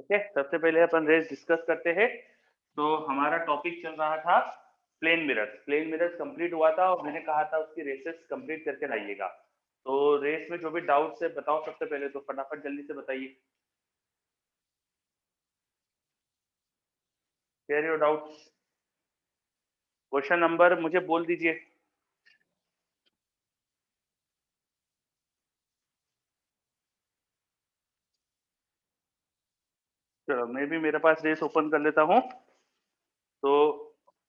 Okay, सबसे पहले अपन race discuss करते हैं। तो हमारा टॉपिक चल रहा था plane mirrors. Plane mirrors complete हुआ था और मैंने कहा था उसकी रेसेस कंप्लीट करके लाइएगा। तो रेस में जो भी डाउट्स है बताओ, सबसे पहले तो फटाफट जल्दी से बताइए। Share your doubts. Question number मुझे बोल दीजिए। चलो मैं भी मेरे पास रेस ओपन कर लेता हूँ। तो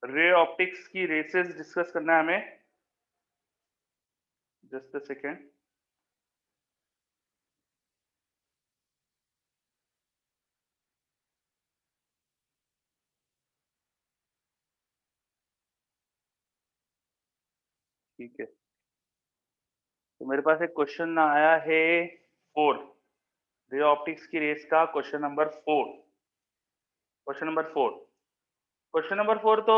रे ऑप्टिक्स की रेसेस डिस्कस करना है हमें। Just a second. ठीक है, तो मेरे पास एक क्वेश्चन आया है 4, रे ऑप्टिक्स की रेस का question number 4। Question number 4। Question number 4 तो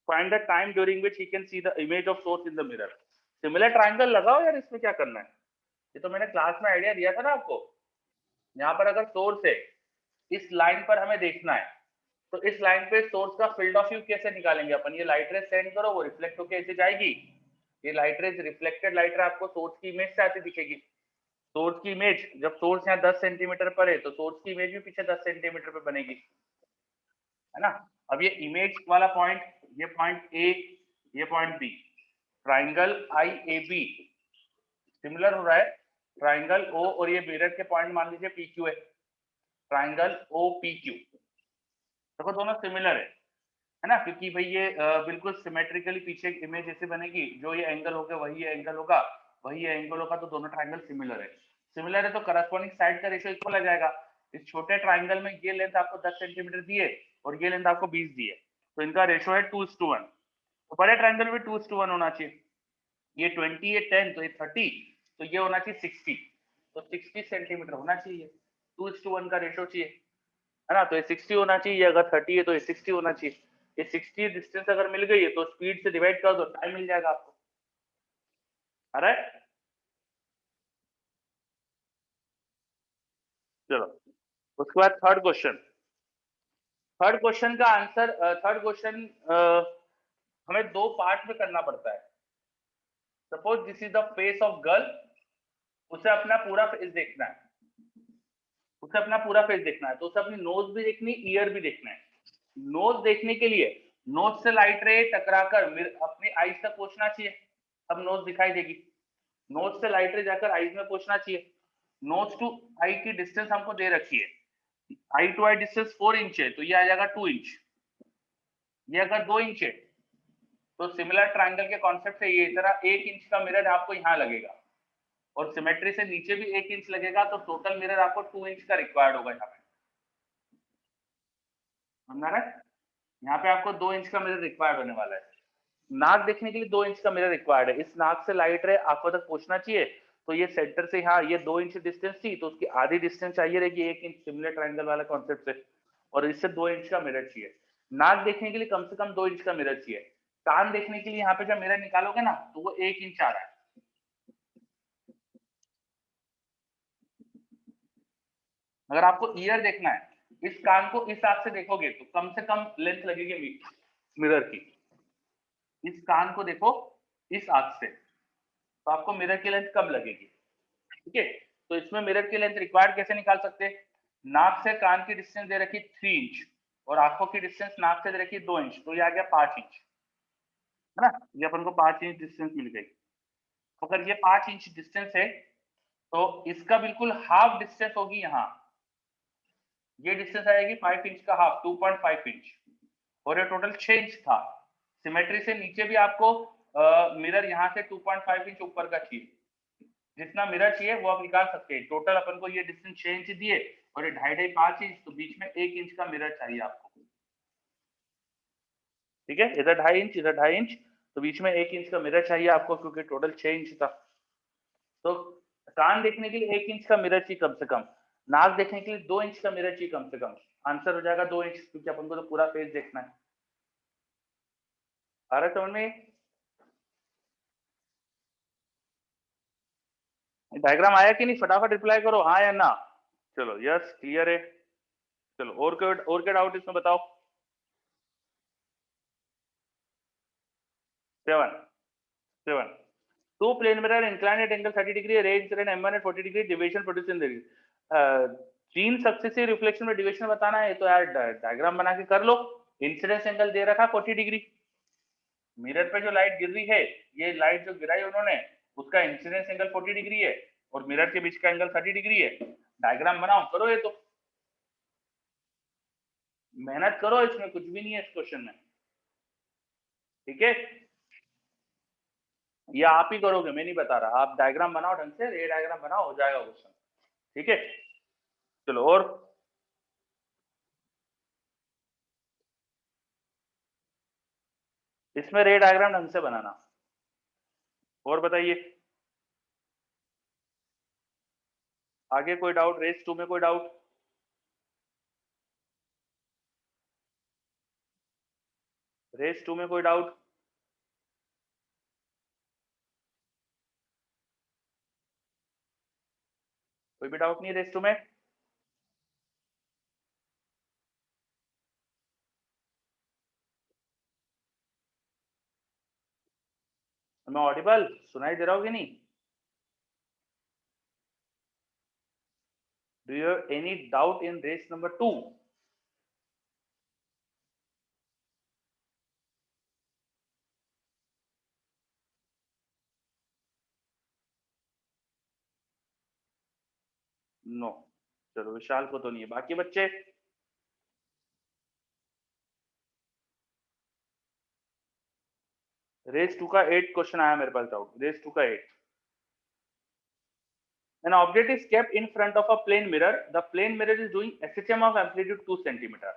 find the time during which he can see the image of source in the mirror. Similar triangle लगाओ यार, इसमें क्या करना है। ये तो मैंने क्लास में आइडिया दिया था ना आपको। यहाँ पर अगर सोर्स है, इस लाइन पर हमें देखना है, तो इस लाइन पे सोर्स का फील्ड ऑफ व्यू कैसे निकालेंगे अपन। ये लाइट रेज सेंड करो, वो रिफ्लेक्ट होकर ऐसे जाएगी। ये लाइट रेज, रिफ्लेक्टेड लाइट रे आपको सोर्स की इमेज से आती दिखेगी। सोर्स की इमेज, जब सोर्स यहाँ 10 सेंटीमीटर पर है तो सोर्स की इमेज भी पीछे 10 सेंटीमीटर पर बनेगी, है ना। अब ये इमेज वाला पॉइंट, ये पॉइंट ए, ये point B, triangle I A B similar हो रहा है। ट्राइंगल ओ और ये मिरर के पॉइंट मान लीजिए पी क्यू है। ट्राइंगल ओ पी क्यू, देखो दोनों सिमिलर है ना, क्योंकि भाई ये बिल्कुल सिमेट्रिकली पीछे इमेज ऐसे बनेगी, जो ये एंगल होगा वही ये एंगल होगा, वही ये एंगल होगा, तो दोनों ट्राइंगल सिमिलर है। सिमिलर है तो करस्पॉन्डिंग साइड का रेशियो इक्वल आ जाएगा। इस छोटे ट्राइंगल में ये लेंथ आपको 10 सेंटीमीटर दी है और ये लेंथ आपको 20 दी है, तो इनका रेशियो है 2:1। तो बड़े ट्राइंगल में 2:1 होना चाहिए। ये 20 है 10, तो ये 30, तो ये होना चाहिए 60, तो 60 सेंटीमीटर होना चाहिए। 2:1 का रेशियो चाहिए, है ना। तो ये 60 होना चाहिए, अगर 30 है तो ये 60 होना चाहिए। ये 60 डिस्टेंस अगर मिल गई है तो स्पीड से डिवाइड कर दो, टाइम मिल जाएगा आपको। अरे चलो, उसके बाद थर्ड क्वेश्चन। थर्ड क्वेश्चन का आंसर, थर्ड क्वेश्चन हमें दो पार्ट में करना पड़ता है। Suppose this is the face of girl, उसे अपना पूरा फेस देखना है। उसे अपना पूरा फेस देखना है, तो उसे अपनी नोज भी देखनी, ईयर भी देखना है। नोज देखने के लिए नोज से लाइट रे टकराकर अपनी आईज तक पहुंचना चाहिए, अब नोज दिखाई देगी। नोज से लाइट रे जाकर आईज में पहुंचना चाहिए। नोज टू आई की डिस्टेंस हमको दे रखी है, आई टू आई डिस्टेंस 4 इंच है, तो ये आ जाएगा 2 इंच। ये अगर 2 इंच है तो सिमिलर ट्राइंगल के कॉन्सेप्ट से ये इतना 1 इंच का मिरर आपको यहाँ लगेगा, और सिमेट्री से नीचे भी 1 इंच लगेगा, तो टोटल मिरर आपको 2 इंच का रिक्वायर्ड होगा यहाँ पे। समझ रहा है, यहाँ पे आपको 2 इंच का मिरर रिक्वायर्ड होने वाला है। नाक देखने के लिए 2 इंच का मिरर रिक्वायर्ड है। इस नाक से लाइट रे आंखों तक पहुंचना चाहिए, तो ये सेंटर से यहाँ ये 2 इंच डिस्टेंस थी, तो उसकी आधी डिस्टेंस चाहिए रहेगी 1 इंच, सिमिलर ट्राइंगल वाला कॉन्सेप्ट से। और इससे 2 इंच का मिरर चाहिए। नाक देखने के लिए कम से कम 2 इंच का मिरर चाहिए। कान देखने के लिए यहाँ पे जब मिरर निकालोगे ना, तो वो 1 इंच आ रहा है। अगर आपको ईयर देखना है, इस कान को इस हाथ से देखोगे तो कम से कम लेंथ लगेगी मिरर की। इस कान को देखो इस हाथ से, तो आपको मिरर की लेंथ कम लगेगी। ठीक है, तो इसमें मिरर की लेंथ रिक्वायर्ड कैसे निकाल सकते हैं। नाक से कान की डिस्टेंस दे रखी 3 इंच, और आंखों की डिस्टेंस नाक से दे रखी 2 इंच, तो ये आ गया 5 इंच, है ना। ये अपन को 5 इंच डिस्टेंस मिल गई। अगर ये 5 इंच डिस्टेंस है, तो इसका बिल्कुल हाफ डिस्टेंस होगी यहाँ। ये डिस्टेंस आएगी 5 इंच का हाफ, 2.5 इंच, और ये टोटल 6 इंच था। सिमेट्री से नीचे भी आपको मिरर यहाँ से 2.5 इंच ऊपर का चाहिए। जितना मिरर चाहिए वो आप निकाल सकते हैं। टोटल अपन को ये डिस्टेंस 6 इंच दिए, और ये 2.5 5 इंच, तो बीच में 1 इंच का मिरर चाहिए आपको। ठीक है, इधर 2.5 इंच, इधर 2.5 इंच, तो बीच में 1 इंच का मिरर चाहिए आपको, क्योंकि टोटल 6 इंच था। तो कान देखने के लिए 1 इंच का मिरर चाहिए कम से कम। नाक देखने के लिए 2 इंच का मिरर चाहिए कम से कम। आंसर हो जाएगा 2 इंच, क्योंकि अपन को तो पूरा फेस देखना है। आ रहा है समझ में। डायग्राम आया कि नहीं, फटाफट रिप्लाई करो हाँ या ना। चलो यस क्लियर है। चलो और क्या डाउट इसमें बताओ। 7 7 two plane mirror inclined at angle 30 degree, ray incident m1 at 40 degree, deviation produced in the 3 successive reflection में डिविएशन बताना है तो यार डायग्राम बना के कर लो। इंसिडेंस एंगल दे रखा 40 डिग्री, मिरर पे जो लाइट गिर रही है, ये लाइट जो गिराई उन्होंने, उसका इंसिडेंस एंगल 40 डिग्री है और मिरर के बीच का एंगल 30 डिग्री है। डायग्राम बनाओ, करो ये तो, मेहनत करो, इसमें कुछ भी नहीं है इस क्वेश्चन में, ठीक है। ये आप ही करोगे, मैं नहीं बता रहा, आप डायग्राम बनाओ ढंग से, रे डायग्राम बनाओ, हो जाएगा क्वेश्चन, ठीक है। चलो और इसमें रे डायग्राम ढंग से बनाना। और बताइए आगे कोई डाउट, रेस 2 में कोई डाउट? रेस 2 में कोई डाउट? कोई भी डाउट नहीं रेस 2 में? मैं ऑडिबल सुनाई दे रहा हूँ कि नहीं? Do you have any doubt in race number 2? No. चलो विशाल को तो नहीं है, बाकी बच्चे? रेस 2 का 8 क्वेश्चन आया मेरे पास डाउट, रेस 2 का 8। An object is kept in front of a plane mirror. The plane mirror is doing SHM of amplitude 2 centimeter.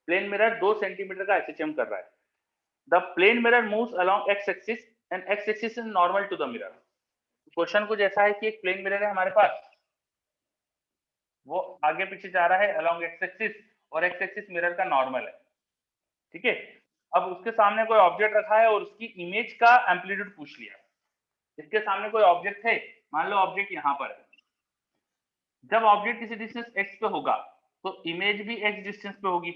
Plane mirror 2 centimetre का SHM कर रहा है. The plane mirror moves along x-axis and x-axis is normal to the mirror. Question कुछ ऐसा है कि एक plane mirror है हमारे पास, वो आगे पीछे जा रहा है along x-axis और x-axis मिरर का नॉर्मल है, ठीक है। अब उसके सामने कोई ऑब्जेक्ट रखा है और उसकी इमेज का एम्पलीट्यूड पूछ लिया। इसके सामने कोई ऑब्जेक्ट है, मान लो ऑब्जेक्ट यहाँ पर है। जब ऑब्जेक्ट किसी डिस्टेंस x पे होगा तो इमेज भी x डिस्टेंस पे होगी।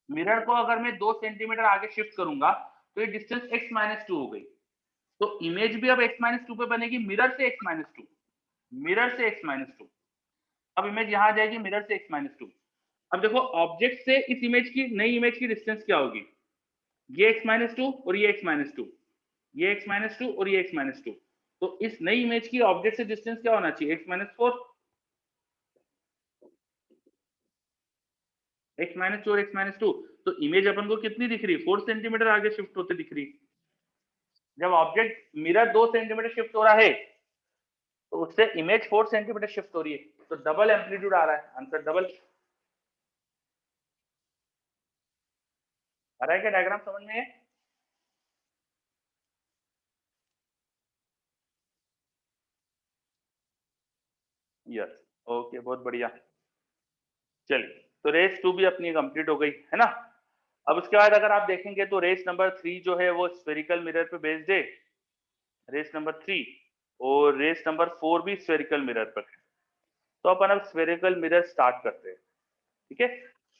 मिरर को अगर मैं 2 सेंटीमीटर आगे शिफ्ट करूंगा तो ये डिस्टेंस x-2 हो गई, तो इमेज भी अब x-2 पे बनेगी, मिरर से x-2, मिरर से x-2। अब इमेज यहां आ जाएगी मिरर से x-2। अब देखो ऑब्जेक्ट से इस इमेज की, नई इमेज की डिस्टेंस क्या होगी? ये x-2 और ये x-2, ये x-2 और ये x-2। तो इस नई इमेज की ऑब्जेक्ट से डिस्टेंस क्या होना चाहिए? x-4, x-2 और x-2। तो इमेज अपन को कितनी दिख रही है? 4 सेंटीमीटर आगे शिफ्ट होते दिख रही। जब ऑब्जेक्ट मिरर 2 सेंटीमीटर शिफ्ट हो रहा है तो उससे इमेज 4 सेंटीमीटर शिफ्ट हो रही है, तो डबल एम्पलीट्यूड आ रहा है, आंसर डबल। आ रहा है क्या डायग्राम समझ में? यस, ओके, बहुत बढ़िया। चलिए, तो रेस 2 भी अपनी कंप्लीट हो गई है ना। अब उसके बाद अगर आप देखेंगे तो रेस नंबर 3 जो है वो स्फेरिकल मिरर पे बेस्ड है, रेस नंबर 3। और रेस नंबर 4 भी स्फेरिकल मिरर पर है। तो अपन अब स्फेरिकल मिरर स्टार्ट करते हैं, ठीक है।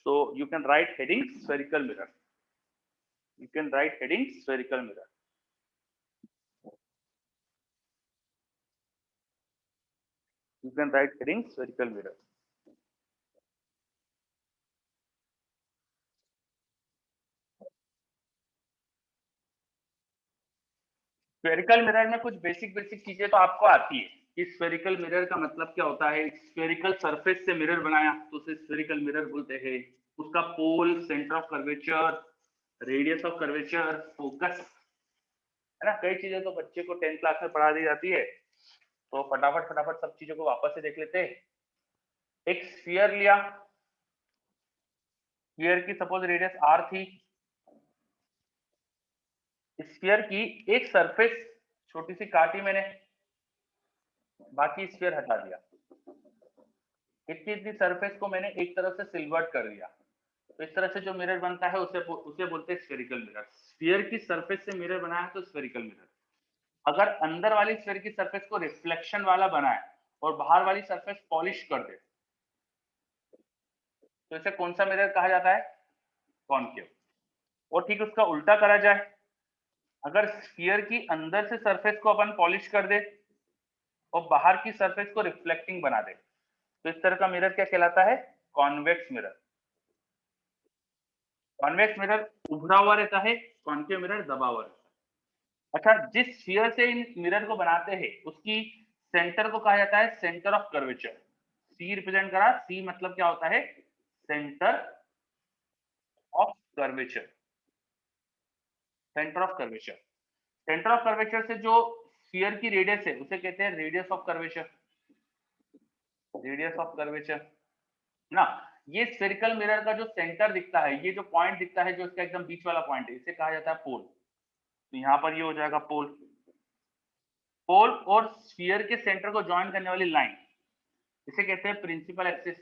So you can write heading spherical mirror, you can write heading spherical mirror. You can write heading spherical mirror. Spherical mirror में कुछ बेसिक बेसिक चीजें तो आपको आती है कि स्फेरिकल मिरर का मतलब क्या होता है। स्फेरिकल सरफेस से मिरर बनाया तो उसे स्फेरिकल मिरर बोलते हैं। उसका pole, centre of curvature, radius of curvature, focus, है ना। कई चीजें तो बच्चे को 10th क्लास में पढ़ा दी जाती है, तो फटाफट फटाफट सब चीजों को वापस से देख लेते हैं। एक स्फीयर लिया, स्फीयर की सपोज रेडियस r थी, स्फीयर की एक सरफेस छोटी सी काटी मैंने, बाकी स्फीयर हटा दिया। इतनी इतनी सरफेस को मैंने एक तरफ से सिल्वर्ट कर दिया, तो इस तरह से जो मिरर बनता है उसे बोलते हैं स्फेरिकल मिरर। स्फीयर की सरफेस से मिरर बना है तो स्फेरिकल मिरर। अगर अंदर वाली स्फीयर की सरफेस को रिफ्लेक्शन वाला बना है और बाहर वाली सरफेस पॉलिश कर दे, तो इसे कौन सा मिरर कहा जाता है? कॉनकेव। और ठीक उसका उल्टा करा जाए, अगर स्फीयर की अंदर से सरफेस को अपन पॉलिश कर दे और बाहर की सरफेस को रिफ्लेक्टिंग बना दे, तो इस तरह का मिरर क्या कहलाता है? Convex mirror. कॉन्वेक्स मिरर उभरा हुआ रहता है, कॉन्केव मिरर दबा हुआ रहता है। अच्छा, जिस स्फीयर से इन मिरर को बनाते हैं उसकी सेंटर को कहा जाता है centre of curvature. C represent करा, सी मतलब क्या होता है? Centre of curvature. Centre of curvature, centre of curvature से जो स्फीयर की रेडियस है उसे कहते हैं radius of curvature. Radius of curvature ना, ये स्फेरिकल मिरर का जो सेंटर दिखता है, ये जो पॉइंट दिखता है, जो इसका एकदम बीच वाला पॉइंट है, इसे कहा जाता है पोल। तो यहाँ पर ये हो जाएगा पोल। पोल और स्फीयर के सेंटर को ज्वाइन करने वाली लाइन, इसे कहते हैं प्रिंसिपल एक्सिस।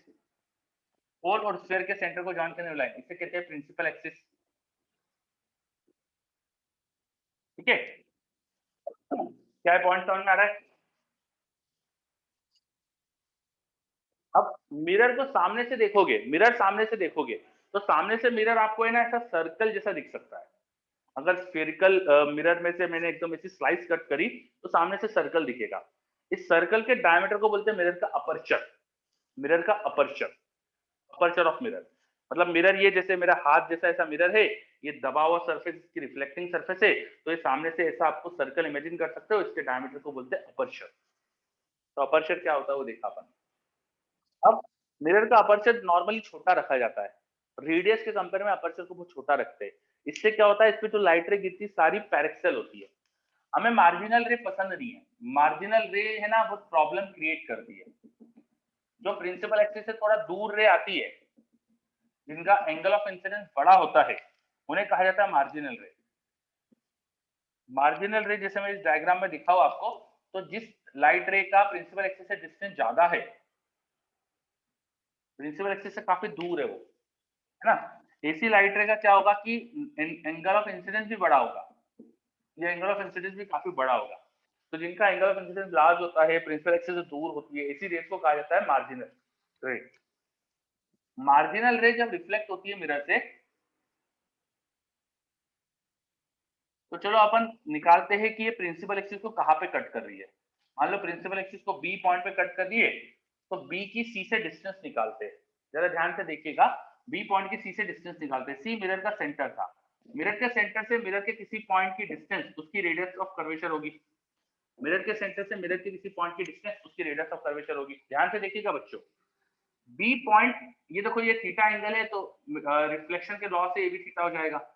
पोल और स्फीयर के सेंटर को ज्वाइन करने वाली लाइन, इसे कहते हैं प्रिंसिपल एक्सिस। ठीक है, क्या पॉइंट समझ में आ रहा है? अब मिरर को सामने से देखोगे, मिरर सामने से देखोगे, तो सामने से मिरर आपको है ना ऐसा सर्कल जैसा दिख सकता है। अगर स्फेरिकल मिरर में से मैंने एकदम ऐसी स्लाइस कट करी तो सामने से सर्कल दिखेगा। इस सर्कल के डायमीटर को बोलते हैं मिरर का अपर्चर। मिरर का अपर्चर, अपर्चर ऑफ मिरर। मतलब मिरर ये जैसे मेरा हाथ जैसा ऐसा मिरर है, ये दबा हुआ सरफेस की रिफ्लेक्टिंग सरफेस है, तो ये सामने से ऐसा आपको सर्कल इमेजिन कर सकते हो, इसके डायमीटर को बोलते हैं अपर्चर। तो अपर्चर क्या होता है वो देखा अपन। अब मिरर का अपर्चर नॉर्मली छोटा रखा जाता है, रेडियस के कंपेयर में अपर्चर को बहुत छोटा रखते हैं। इससे क्या होता है, इसमें जो लाइट रे गिरती सारी पैरेक्सल होती है। हमें मार्जिनल रे पसंद नहीं है, मार्जिनल रे है ना बहुत प्रॉब्लम क्रिएट करती है। जो प्रिंसिपल एक्सिस से थोड़ा दूर रे आती है, जिनका एंगल ऑफ इंसिडेंस बड़ा होता है, उन्हें कहा जाता है मार्जिनल रे। मार्जिनल रे जैसे मैं इस डायग्राम में दिखाऊं आपको, तो जिस लाइट रे का प्रिंसिपल एक्सिस से डिस्टेंस ज्यादा है, प्रिंसिपल एक्सिस से काफी दूर है वो, है ना, एसी लाइट रे का क्या होगा कि एंगल ऑफ इंसिडेंस भी बड़ा होगा, ये एंगल ऑफ इंसिडेंस भी काफी बड़ा होगा। तो जिनका एंगल ऑफ इंसिडेंस लार्ज होता है, प्रिंसिपल एक्सिस से दूर होती है, ऐसी रेस को कहा जाता है मार्जिनल रे। मार्जिनल रे जब रिफ्लेक्ट होती है मिरर से, तो चलो अपन निकालते हैं कि ये प्रिंसिपल एक्सिस को कहाँ पे कट कर रही है। मान लो प्रिंसिपल एक्सिस को बी पॉइंट पे कट कर दिए, तो बी की सी से डिस्टेंस निकालते हैं। जरा ध्यान से देखिएगा, बी पॉइंट की सी से डिस्टेंस निकालते हैं। सी मिरर का सेंटर था, मिरर के सेंटर से मिरर के किसी पॉइंट की डिस्टेंस उसकी रेडियस ऑफ कर्वेचर होगी। मिरर के सेंटर से मिरर के किसी पॉइंट की डिस्टेंस उसकी रेडियस ऑफ कर्वेचर होगी। ध्यान से देखिएगा बच्चों, बी पॉइंट, ये देखो ये थीटा एंगल है, तो रिफ्लेक्शन के लॉ से ये भी थीटा हो जाएगा।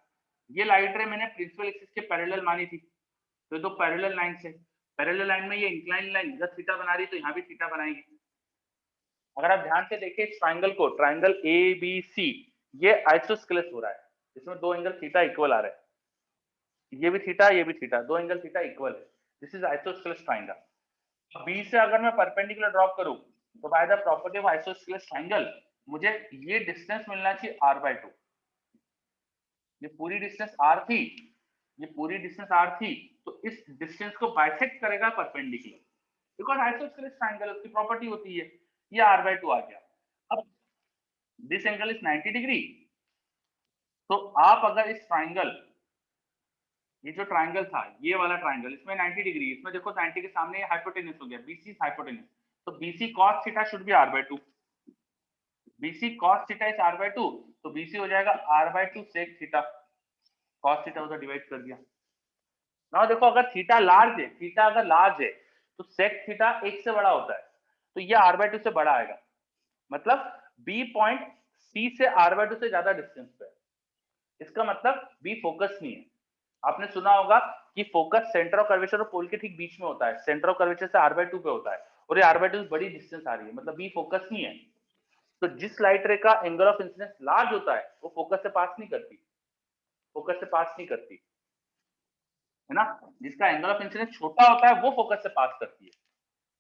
ये लाइट रे मैंने प्रिंसिपल एक्सिस के पैरेलल मानी थी, तो दो पैरेलल लाइन से, पैरेलल लाइन में ये इंक्लाइन लाइन इधर थीटा बना रही है, तो यहाँ भी थीटा बनाएगी। अगर आप ध्यान से देखें इस ट्राइंगल को, ट्राइंगल ए बी सी, ये आइसोस्केलेस हो रहा है, इसमें दो एंगल थीटा इक्वल आ रहा है, ये भी थीटा ये भी थीटा, दो एंगल थीटा इक्वल है। This is isosceles triangle. B से अगर मैं परपेंडिकुलर ड्रॉप करूं, तो by the property of isosceles triangle मुझे ये डिस्टेंस मिलना चाहिए r/2। ये पूरी डिस्टेंस r थी, ये पूरी डिस्टेंस r थी, तो इस डिस्टेंस को बाइसेक्ट करेगा परपेंडिकुलर, बिकॉज आइसोस्केलेस ट्राइंगल उसकी प्रॉपर्टी होती है। ये r/2 आ गया। अब दिस एंगल इज 90 डिग्री, तो आप अगर इस ट्राइंगल, ये जो ट्राइंगल था ये वाला ट्राइंगल, इसमें 90 डिग्री, इसमें देखो 90 के सामने हाइपोटेन्यूज हो गया, बीसी हाइपोटेन्यूज, तो BC cos theta should be r/2। BC cos theta is r/2, तो बीसी हो जाएगा r/2 sec theta. cos theta उधर डिवाइड कर दिया। ना देखो अगर थीटा लार्ज है, थीटा अगर लार्ज है, तो sec थीटा 1 से बड़ा होता है, तो ये r/2 से बड़ा आएगा। मतलब बी पॉइंट सी से r/2 से ज्यादा डिस्टेंस पे है। इसका मतलब बी फोकस नहीं है। आपने सुना होगा कि फोकस सेंटर ऑफ कर्वेचर और पोल के ठीक बीच में होता है, सेंटर ऑफ कर्वेचर से r/2 पे होता है, और ये r/2 से बड़ी डिस्टेंस आ रही है, मतलब बी फोकस नहीं है। तो जिस लाइट रे का एंगल ऑफ इंसिडेंस लार्ज होता है वो फोकस से पास नहीं करती, फोकस से पास नहीं करती, है ना। जिसका एंगल ऑफ इंसिडेंस छोटा होता है वो फोकस से पास करती है।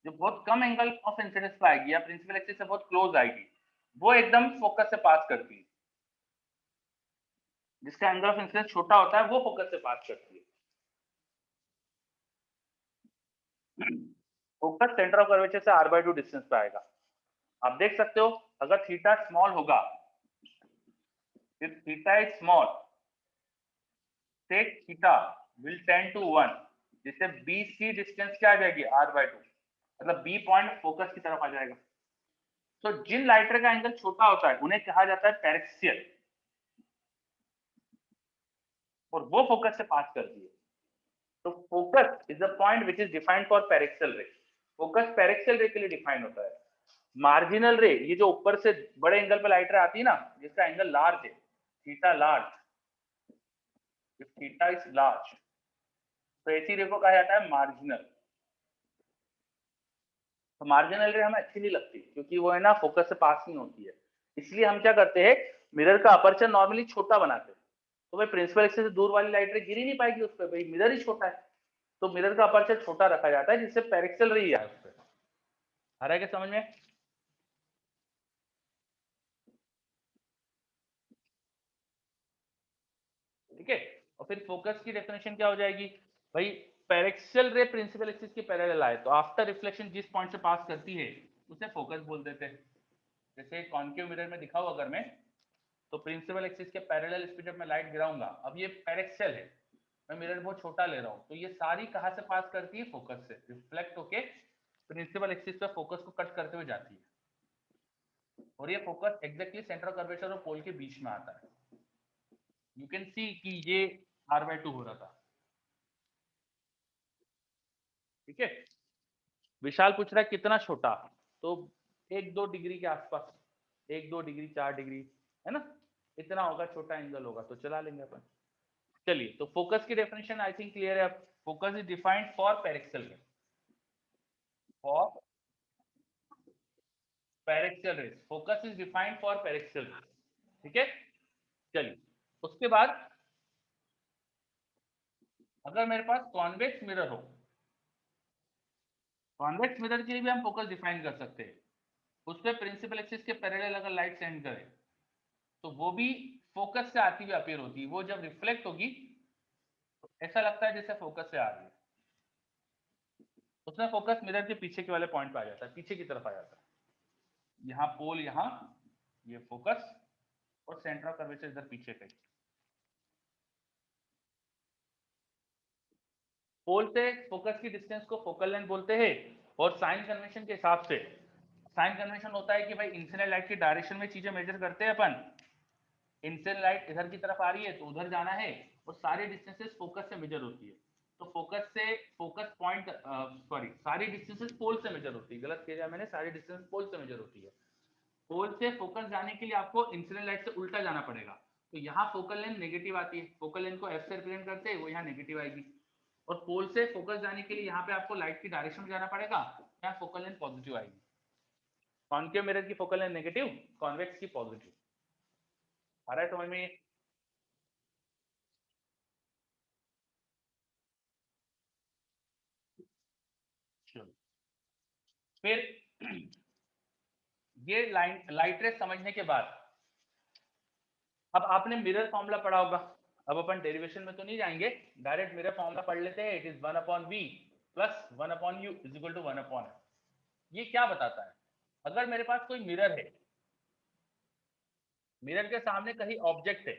जो बहुत कम एंगल ऑफ इंसिडेंस पे आएगी या प्रिंसिपल एक्सिस से बहुत क्लोज आएगी, वो एकदम फोकस से पास करती है। जिसका एंगल ऑफ इंसिडेंस छोटा होता है वो फोकस से पास करती है। फोकस सेंटर ऑफ कर्वेचर से r/2 डिस्टेंस पे आएगा। आप देख सकते हो अगर थीटा स्मॉल होगा, if theta is small, sec theta will tend to 1, जिससे BC डिस्टेंस क्या आ जाएगी r/2, मतलब B पॉइंट फोकस की तरफ आ जाएगा। तो जिन लाइटर का एंगल छोटा होता है उन्हें कहा जाता है पैरेक्सियल, और वो फोकस से पास करती है। तो focus is the point which is defined for paraxial रे। फोकस पैरेक्सियल रे के लिए डिफाइन होता है। मार्जिनल रे, ये जो ऊपर से बड़े एंगल पे लाइटर आती है ना, जिसका एंगल लार्ज है, theta large, if theta is large, तो ऐसी रे को कहा जाता है मार्जिनल। तो मार्जिनल रे हमें अच्छी नहीं लगती क्योंकि वो है ना फोकस से पास नहीं होती है। इसलिए हम क्या करते हैं, मिरर का अपर्चर नॉर्मली छोटा बनाते हैं। तो भाई प्रिंसिपल एक्सिस से दूर वाली लाइट रे गिर ही नहीं पाएगी उस पर, भाई मिरर ही छोटा है। तो मिरर का अपर्चर छोटा रखा जाता है जिससे पैरेक्सियल रे आए उस पर। आ रहा है क्या समझ में? ठीक है। और फिर फोकस की डेफिनेशन क्या हो जाएगी भाई, पैरेक्सियल रे प्रिंसिपल एक्सिस के पैरेलल आए तो आफ्टर रिफ्लेक्शन जिस पॉइंट से पास करती है उसे फोकस बोल देते हैं। जैसे कॉन्केव मिरर में दिखाऊं अगर मैं, तो प्रिंसिपल एक्सिस के पैरेलल इस पे जब मैं लाइट गिराऊंगा, अब ये पैरेक्सियल है, मैं मिरर बहुत छोटा ले रहा हूँ, तो ये सारी कहां से पास करती है, फोकस से रिफ्लेक्ट होके प्रिंसिपल एक्सिस पे फोकस को कट करते हुए जाती है। और ये focus exactly centre of curvature और पोल के बीच में आता है। यू कैन सी कि ये r/2 हो रहा था। ठीक है। विशाल पूछ रहा है कितना छोटा, तो 1-2 डिग्री के आसपास, 1-2 डिग्री 4 डिग्री, है ना, इतना होगा, छोटा एंगल होगा तो चला लेंगे अपन। चलिए, तो फोकस की डेफिनेशन आई थिंक क्लियर है। Focus is defined for paraxial ray, for paraxial rays, focus is defined for paraxial rays. ठीक है। चलिए, उसके बाद अगर मेरे पास कॉन्वेक्स मिरर हो, कॉन्वेक्स मिरर के लिए भी हम फोकस डिफाइन कर सकते हैं। उस पर प्रिंसिपल एक्सिस के पैरेलल अगर लाइट सेंड करें तो वो भी फोकस से आती हुई अपीयर होती है। वो जब रिफ्लेक्ट होगी तो ऐसा लगता है जैसे फोकस से आ रही है। उसमें फोकस मिरर के पीछे के वाले पॉइंट पे आ जाता है, पीछे की तरफ आ जाता है। यहाँ पोल, यहाँ ये फोकस, और सेंटर ऑफ कर्वेचर इधर पीछे कहीं। पोल से फोकस की डिस्टेंस को फोकल लेंथ बोलते हैं। और साइन कन्वेंशन के हिसाब से, साइन कन्वेंशन होता है कि भाई इंसिडेंट लाइट की डायरेक्शन में चीजें मेजर करते हैं अपन। इंसिडेंट लाइट इधर की तरफ आ रही है तो उधर जाना है, और सारी डिस्टेंसेस फोकस से मेजर होती है। तो फोकस से फोकस पॉइंट, सॉरी, सारी डिस्टेंसेस पोल से मेजर होती है, गलत किया मैंने, सारी डिस्टेंस पोल से मेजर होती है। पोल से फोकस जाने के लिए आपको इंसिडेंट लाइट से उल्टा जाना पड़ेगा। तो यहाँ फोकल लेंथ नेगेटिव आती है, फोकल लेंथ को एफ से रिप्रेजेंट करते हैं, वो यहाँ नेगेटिव आएगी। और पोल से फोकस जाने के लिए यहाँ पे आपको लाइट की डायरेक्शन में जाना पड़ेगा, यहाँ फोकल लेंथ पॉजिटिव आएगी। कॉन्केव मिरर की फोकल लेंथ नेगेटिव, कॉन्वेक्स की पॉजिटिव। आ रहा है समझ में? चलो, फिर ये लाइट रेस समझने के बाद अब आपने मिरर फॉर्मूला पढ़ा होगा। अब अपन डेरिवेशन में तो नहीं जाएंगे, डायरेक्ट मिरर फॉर्मूला पढ़ लेते हैं। It is 1/v plus 1/u is equal to 1/f। ये क्या बताता है, अगर मेरे पास कोई मिरर है, मिरर के सामने कहीं ऑब्जेक्ट है,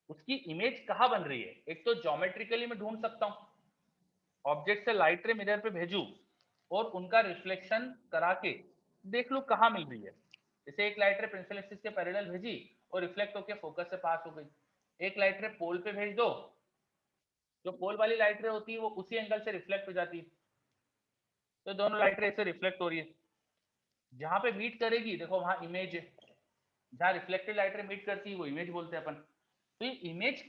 उसकी इमेज कहाँ बन रही है, एक तो ज्योमेट्रिकली मैं ढूंढ सकता हूं, ऑब्जेक्ट से लाइट रे मिरर पे भेजू और उनका रिफ्लेक्शन करा के देख लो कहाँ मिल रही है। जैसे एक लाइट रे प्रिंसिपल एक्सिस के पैरेलल भेजी और रिफ्लेक्ट होकर फोकस से पास हो गई। एक लाइट रे पोल पे भेज दो, जो पोल वाली लाइट रे होती है वो उसी एंगल से रिफ्लेक्ट हो जाती है, तो दोनों लाइट रे से रिफ्लेक्ट हो रही है। जहां पे मीट करेगी देखो वहां इमेज है, जहां रिफ्लेक्टेड लाइट रे मीट करती है वो इमेज बोलते हैं अपन। तो ये इमेज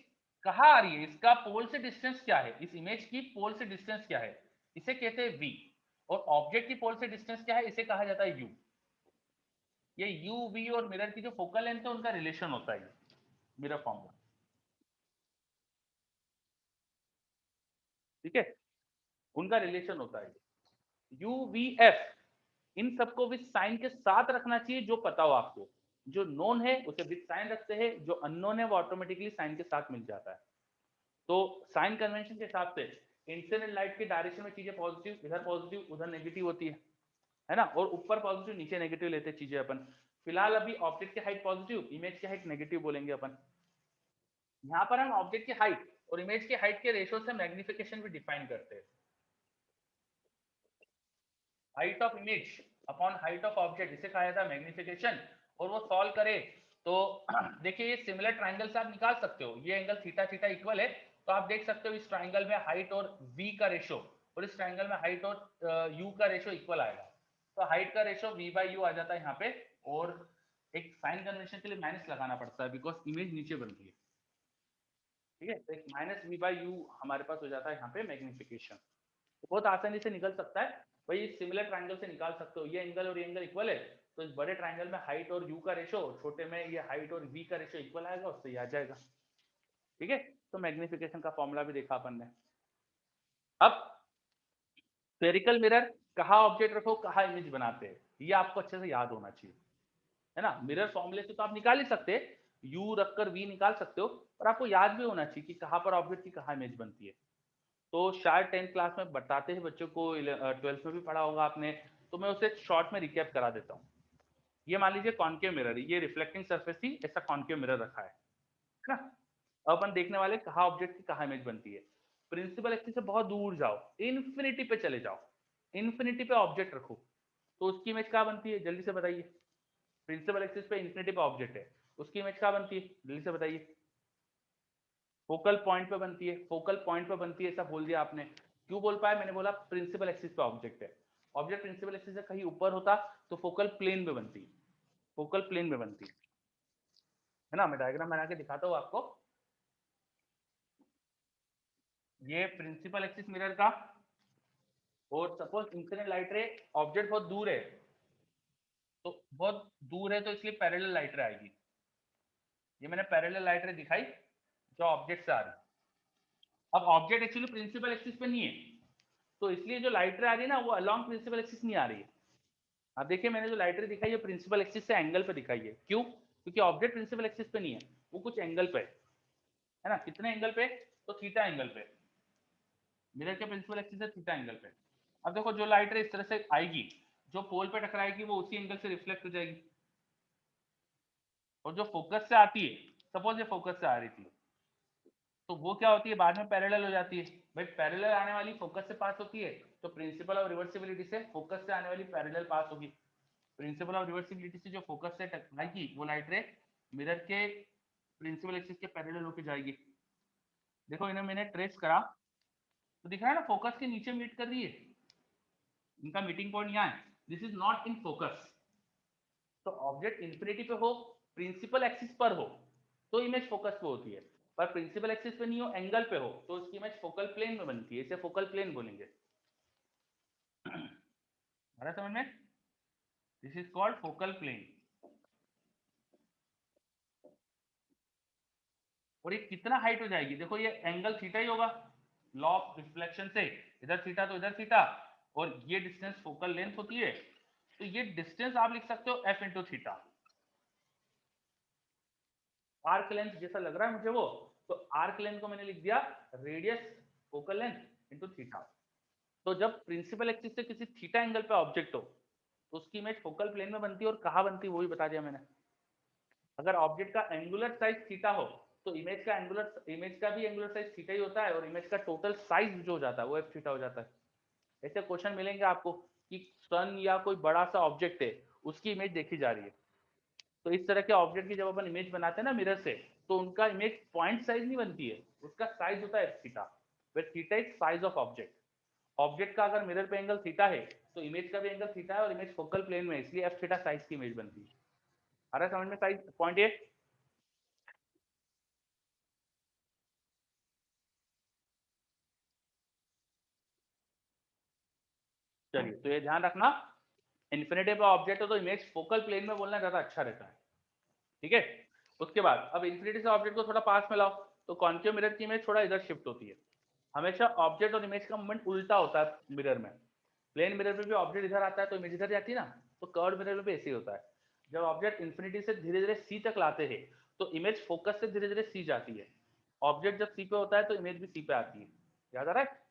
कहाँ आ रही है, इसका पोल से डिस्टेंस क्या है, इस इमेज की पोल से डिस्टेंस क्या है, इसे कहते हैं v। और ऑब्जेक्ट की पोल से डिस्टेंस क्या है, इसे कहा जाता है u। ये u v और मिरर की जो फोकल लेंथ है उनका रिलेशन होता है मिरर फॉर्मूला। ठीक है, उनका रिलेशन होता है u v f। इन सबको विद साइन के साथ रखना चाहिए, जो पता हो आपको। जो नोन है उसे विद साइन रखते हैं, जो अननोन है वो ऑटोमेटिकली साइन के साथ मिल जाता है। तो साइन कन्वेंशन के हिसाब से इंसिडेंट लाइट की डायरेक्शन में चीजें पॉजिटिव, इधर पॉजिटिव उधर नेगेटिव होती है ना, और ऊपर पॉजिटिव नीचे नेगेटिव लेते चीजें अपन। फिलहाल अभी ऑब्जेक्ट की हाइट पॉजिटिव, इमेज की हाइट नेगेटिव बोलेंगे अपन। यहाँ पर हम ऑब्जेक्ट की हाइट और इमेज की हाइट के रेशियो से मैग्निफिकेशन भी डिफाइन करते हैं। Height of image upon height of object, इसे कहा जाता है मैग्निफिकेशन। और वो सॉल्व करे तो देखिए ये सिमिलर ट्राइंगल से आप निकाल सकते हो, ये एंगल थीटा थीटा इक्वल है, तो आप देख सकते हो इस ट्राइंगल में हाइट और v का रेशियो और इस ट्राइंगल में हाइट और u का रेशियो इक्वल आएगा। तो हाइट का रेशियो v बाई यू आ जाता है यहाँ पे, और एक साइन कन्वेंशन के लिए माइनस लगाना पड़ता है बिकॉज इमेज नीचे बनती है, ठीक है। तो एक माइनस v बाई यू हमारे पास हो जाता है यहाँ पे मैग्निफिकेशन। तो बहुत आसानी से निकल सकता है भाई, सिमिलर ट्राइंगल से निकाल सकते हो, ये एंगल और ये एंगल इक्वल है, तो इस बड़े ट्राइंगल में हाइट और u का रेशियो, छोटे में ये हाइट और v का रेशियो इक्वल आएगा, उससे आ जाएगा, ठीक है। तो मैग्निफिकेशन का फॉर्मूला भी देखा अपन ने। अब स्फेरिकल मिरर कहाँ ऑब्जेक्ट रखो कहाँ इमेज बनाते हैं, ये आपको अच्छे से याद होना चाहिए, है ना। मिरर फॉर्मूले से तो आप निकाल ही सकते हैं, u रखकर v निकाल सकते हो, पर आपको याद भी होना चाहिए कि कहाँ पर ऑब्जेक्ट की कहाँ इमेज बनती है। तो शायद 10th क्लास में बताते हैं बच्चों को, 12th में भी पढ़ा होगा आपने, तो मैं उसे शॉर्ट में रिकैप करा देता हूँ। ये मान लीजिए कॉन्केव मिरर, ये रिफ्लेक्टिंग सरफेस थी, ऐसा कॉन्केव मिरर रखा है ना। अब अपन देखने वाले कहाँ ऑब्जेक्ट की कहाँ इमेज बनती है। प्रिंसिपल एक्सिस से बहुत दूर जाओ, इन्फिनिटी पे चले जाओ, इन्फिनिटी पे ऑब्जेक्ट रखो, तो उसकी इमेज कहाँ बनती है जल्दी से बताइए। प्रिंसिपल एक्सिस पे इन्फिनिटी पे ऑब्जेक्ट है, उसकी इमेज कहाँ बनती है जल्दी से बताइए। फोकल पॉइंट पे बनती है, फोकल पॉइंट पे बनती है, ऐसा बोल दिया आपने। क्यों बोल पाया, मैंने बोला प्रिंसिपल एक्सिस पे ऑब्जेक्ट है। ऑब्जेक्ट प्रिंसिपल एक्सिस से कहीं ऊपर होता तो फोकल प्लेन में बनती, फोकल प्लेन में बनती है ना। मैं डायग्राम बना के दिखाता हूँ आपको। ये प्रिंसिपल एक्सिस मिरर का, और सपोज इंसिडेंट लाइट रे, ऑब्जेक्ट बहुत दूर है, तो बहुत दूर है तो इसलिए पैरेलल लाइट रे आएगी। ये मैंने पैरेलल लाइट रे दिखाई जो ऑब्जेक्ट से आ रही। अब ऑब्जेक्ट एक्चुअली प्रिंसिपल एक्सिस पे नहीं है, तो इसलिए जो लाइट रे आ रही है ना वो अलोंग प्रिंसिपल एक्सिस नहीं आ रही है। अब देखिए मैंने जो लाइट रे दिखाई है प्रिंसिपल एक्सिस से एंगल पे दिखाई है, क्यों, क्योंकि ऑब्जेक्ट प्रिंसिपल एक्सिस पे नहीं है, वो कुछ एंगल पे है ना। कितने एंगल पे, तो थीटा एंगल पे, मिरर के प्रिंसिपल एक्सिस है थीटा एंगल पे। अब देखो जो लाइट रे इस तरह से आएगी, जो पोल पे टकराएगी वो उसी एंगल से रिफ्लेक्ट हो जाएगी, और जो फोकस से आती है, सपोज ये फोकस से आ रही थी, तो वो क्या होती है बाद में पैरेलल हो जाती है। भाई पैरेलल आने वाली फोकस से पास होती है, तो प्रिंसिपल ऑफ रिवर्सिबिलिटी से फोकस से आने वाली पैरेलल पास होगी। प्रिंसिपल ऑफ रिवर्सिबिलिटी से जो फोकस से टकराएगी वो लाइट रे मिरर के प्रिंसिपल एक्सिस के पैरेलल होकर जाएगी। देखो इन्हें मैंने ट्रेस करा, तो दिख रहा है ना फोकस के नीचे मीट कर रही है, इनका मीटिंग पॉइंट यहाँ है, this is not in focus. तो ऑब्जेक्ट इंफिनिटी पे हो, प्रिंसिपल एक्सिस पर हो, तो इमेज फोकस पे होती है, पर प्रिंसिपल एक्सिस पे नहीं हो, एंगल पे हो, तो उसकी इमेज फोकल प्लेन में बनती है, इसे फोकल प्लेन बोलेंगे। आ समझ में, this is called focal plane. और ये कितना हाइट हो जाएगी, देखो ये एंगल थीटा ही होगा, लॉ ऑफ रिफ्लेक्शन से, इधर थीटा तो इधर थीटा, और ये डिस्टेंस फोकल लेंथ होती है, तो ये डिस्टेंस आप लिख सकते हो F into theta. Arc length जैसा लग रहा है मुझे वो, तो आर्क लेंथ को मैंने लिख दिया radius focal length into theta. तो जब प्रिंसिपल एक्सिस से किसी थीटा एंगल पे ऑब्जेक्ट हो, तो उसकी इमेज फोकल प्लेन में बनती है, और कहाँ बनती है वो भी बता दिया मैंने। अगर ऑब्जेक्ट का एंगुलर साइज थीटा हो, तो इमेज का भी एंगुलर साइज थीटा ही होता है, और इमेज का टोटल साइज जो हो जाता है वो एफ थीटा हो जाता है। ऐसे क्वेश्चन मिलेंगे आपको कि सन या कोई बड़ा सा ऑब्जेक्ट है, उसकी इमेज देखी जा रही है, तो इस तरह के ऑब्जेक्ट की जब अपन इमेज बनाते हैं ना मिरर से, तो उनका इमेज पॉइंट साइज नहीं बनती है, उसका साइज होता है theta, where theta is size of object. Object का अगर मिरर पे एंगल थीटा है, तो इमेज का भी एंगल थीटा है, और इमेज फोकल प्लेन में, इसलिए एफ थीटा साइज की इमेज बनती है। आ रहा है समझ में साइज पॉइंट ये। चलिए तो ये ध्यान रखना, इन्फिनिटी पे ऑब्जेक्ट हो तो इमेज फोकल प्लेन में बोलना ज्यादा अच्छा रहता है, ठीक है। उसके बाद अब इन्फिनिटी से ऑब्जेक्ट को थोड़ा पास में लाओ, तो कॉन्केव मिरर की इमेज थोड़ा इधर शिफ्ट होती है। हमेशा ऑब्जेक्ट और इमेज का मूवमेंट उल्टा होता है मिरर में। प्लेन मिरर में भी ऑब्जेक्ट इधर आता है तो इमेज इधर जाती है ना, तो कर्व मिरर में भी ऐसे ही होता है। जब ऑब्जेक्ट इन्फिनिटी से धीरे धीरे सी तक लाते हैं, तो इमेज फोकस से धीरे धीरे सी जाती है। ऑब्जेक्ट जब सी पे होता है तो इमेज भी सी पे आती है। याद आ रहा है।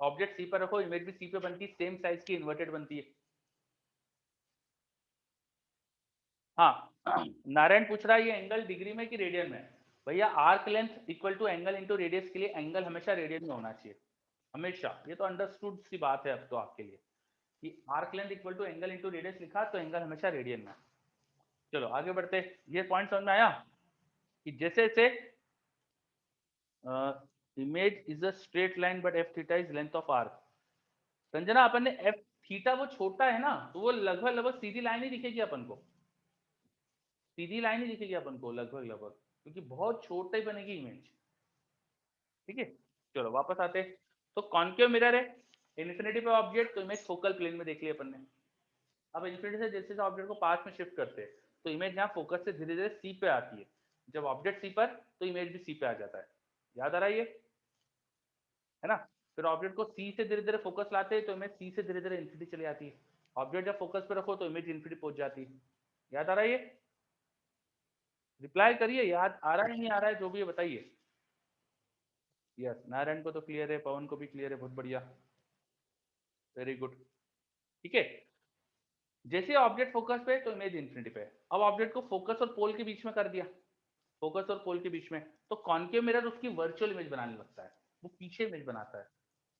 ऑब्जेक्ट सी पर रखो, इमेज भी सी पे बनती है, सेम साइज की इन्वर्टेड बनती है। हाँ नारायण पूछ रहा है ये एंगल डिग्री में कि रेडियन में? भैया arc length equal to angle into radius के लिए एंगल हमेशा रेडियन में होना चाहिए, हमेशा। ये तो अंडरस्टूड सी बात है अब तो आपके लिए कि arc length equal to angle into radius लिखा तो एंगल हमेशा रेडियन में। चलो आगे बढ़ते, ये पॉइंट समझ में आया कि जैसे जैसे image is a straight line but F theta is length of arc. Sanjana अपन ने एफ थीटा वो छोटा है ना, तो वो लगभग लगभग सीधी लाइन ही दिखेगी अपन को, सीधी लाइन ही दिखेगी अपन को लगभग लगभग, क्योंकि बहुत छोटा ही बनेगी इमेज। ठीक है, चलो वापस आते। तो कॉन्केव मिरर है, इन्फिनिटी पे ऑब्जेक्ट, तो इमेज फोकल प्लेन में देख लिया अपन ने। अब इन्फिनिटी से जैसे ऑब्जेक्ट को पास में शिफ्ट करते हैं तो इमेज यहाँ फोकस से धीरे धीरे सी पे आती है। जब ऑब्जेक्ट सी पर तो इमेज भी सी पे आ जाता है। याद आ रहा है ये, है ना? फिर ऑब्जेक्ट को सी से धीरे धीरे फोकस लाते हैं तो इमेज सी से धीरे धीरे इन्फिनिटी चली आती है। ऑब्जेक्ट जब फोकस पे रखो तो इमेज इन्फिनिटी पहुंच जाती है। याद आ रहा है ये? रिप्लाई करिए, याद आ रहा है नहीं आ रहा है, जो भी है बताइए। यस, नारायण को तो क्लियर है, पवन को भी क्लियर है, बहुत बढ़िया, वेरी गुड। ठीक है, जैसे ऑब्जेक्ट फोकस पे तो इमेज इन्फिनिटी पे। अब ऑब्जेक्ट को फोकस और पोल के बीच में कर दिया, फोकस और पोल के बीच में, तो कॉन्केव मिरर उसकी वर्चुअल इमेज बनाने लगता है, वो पीछे इमेज बनाता है।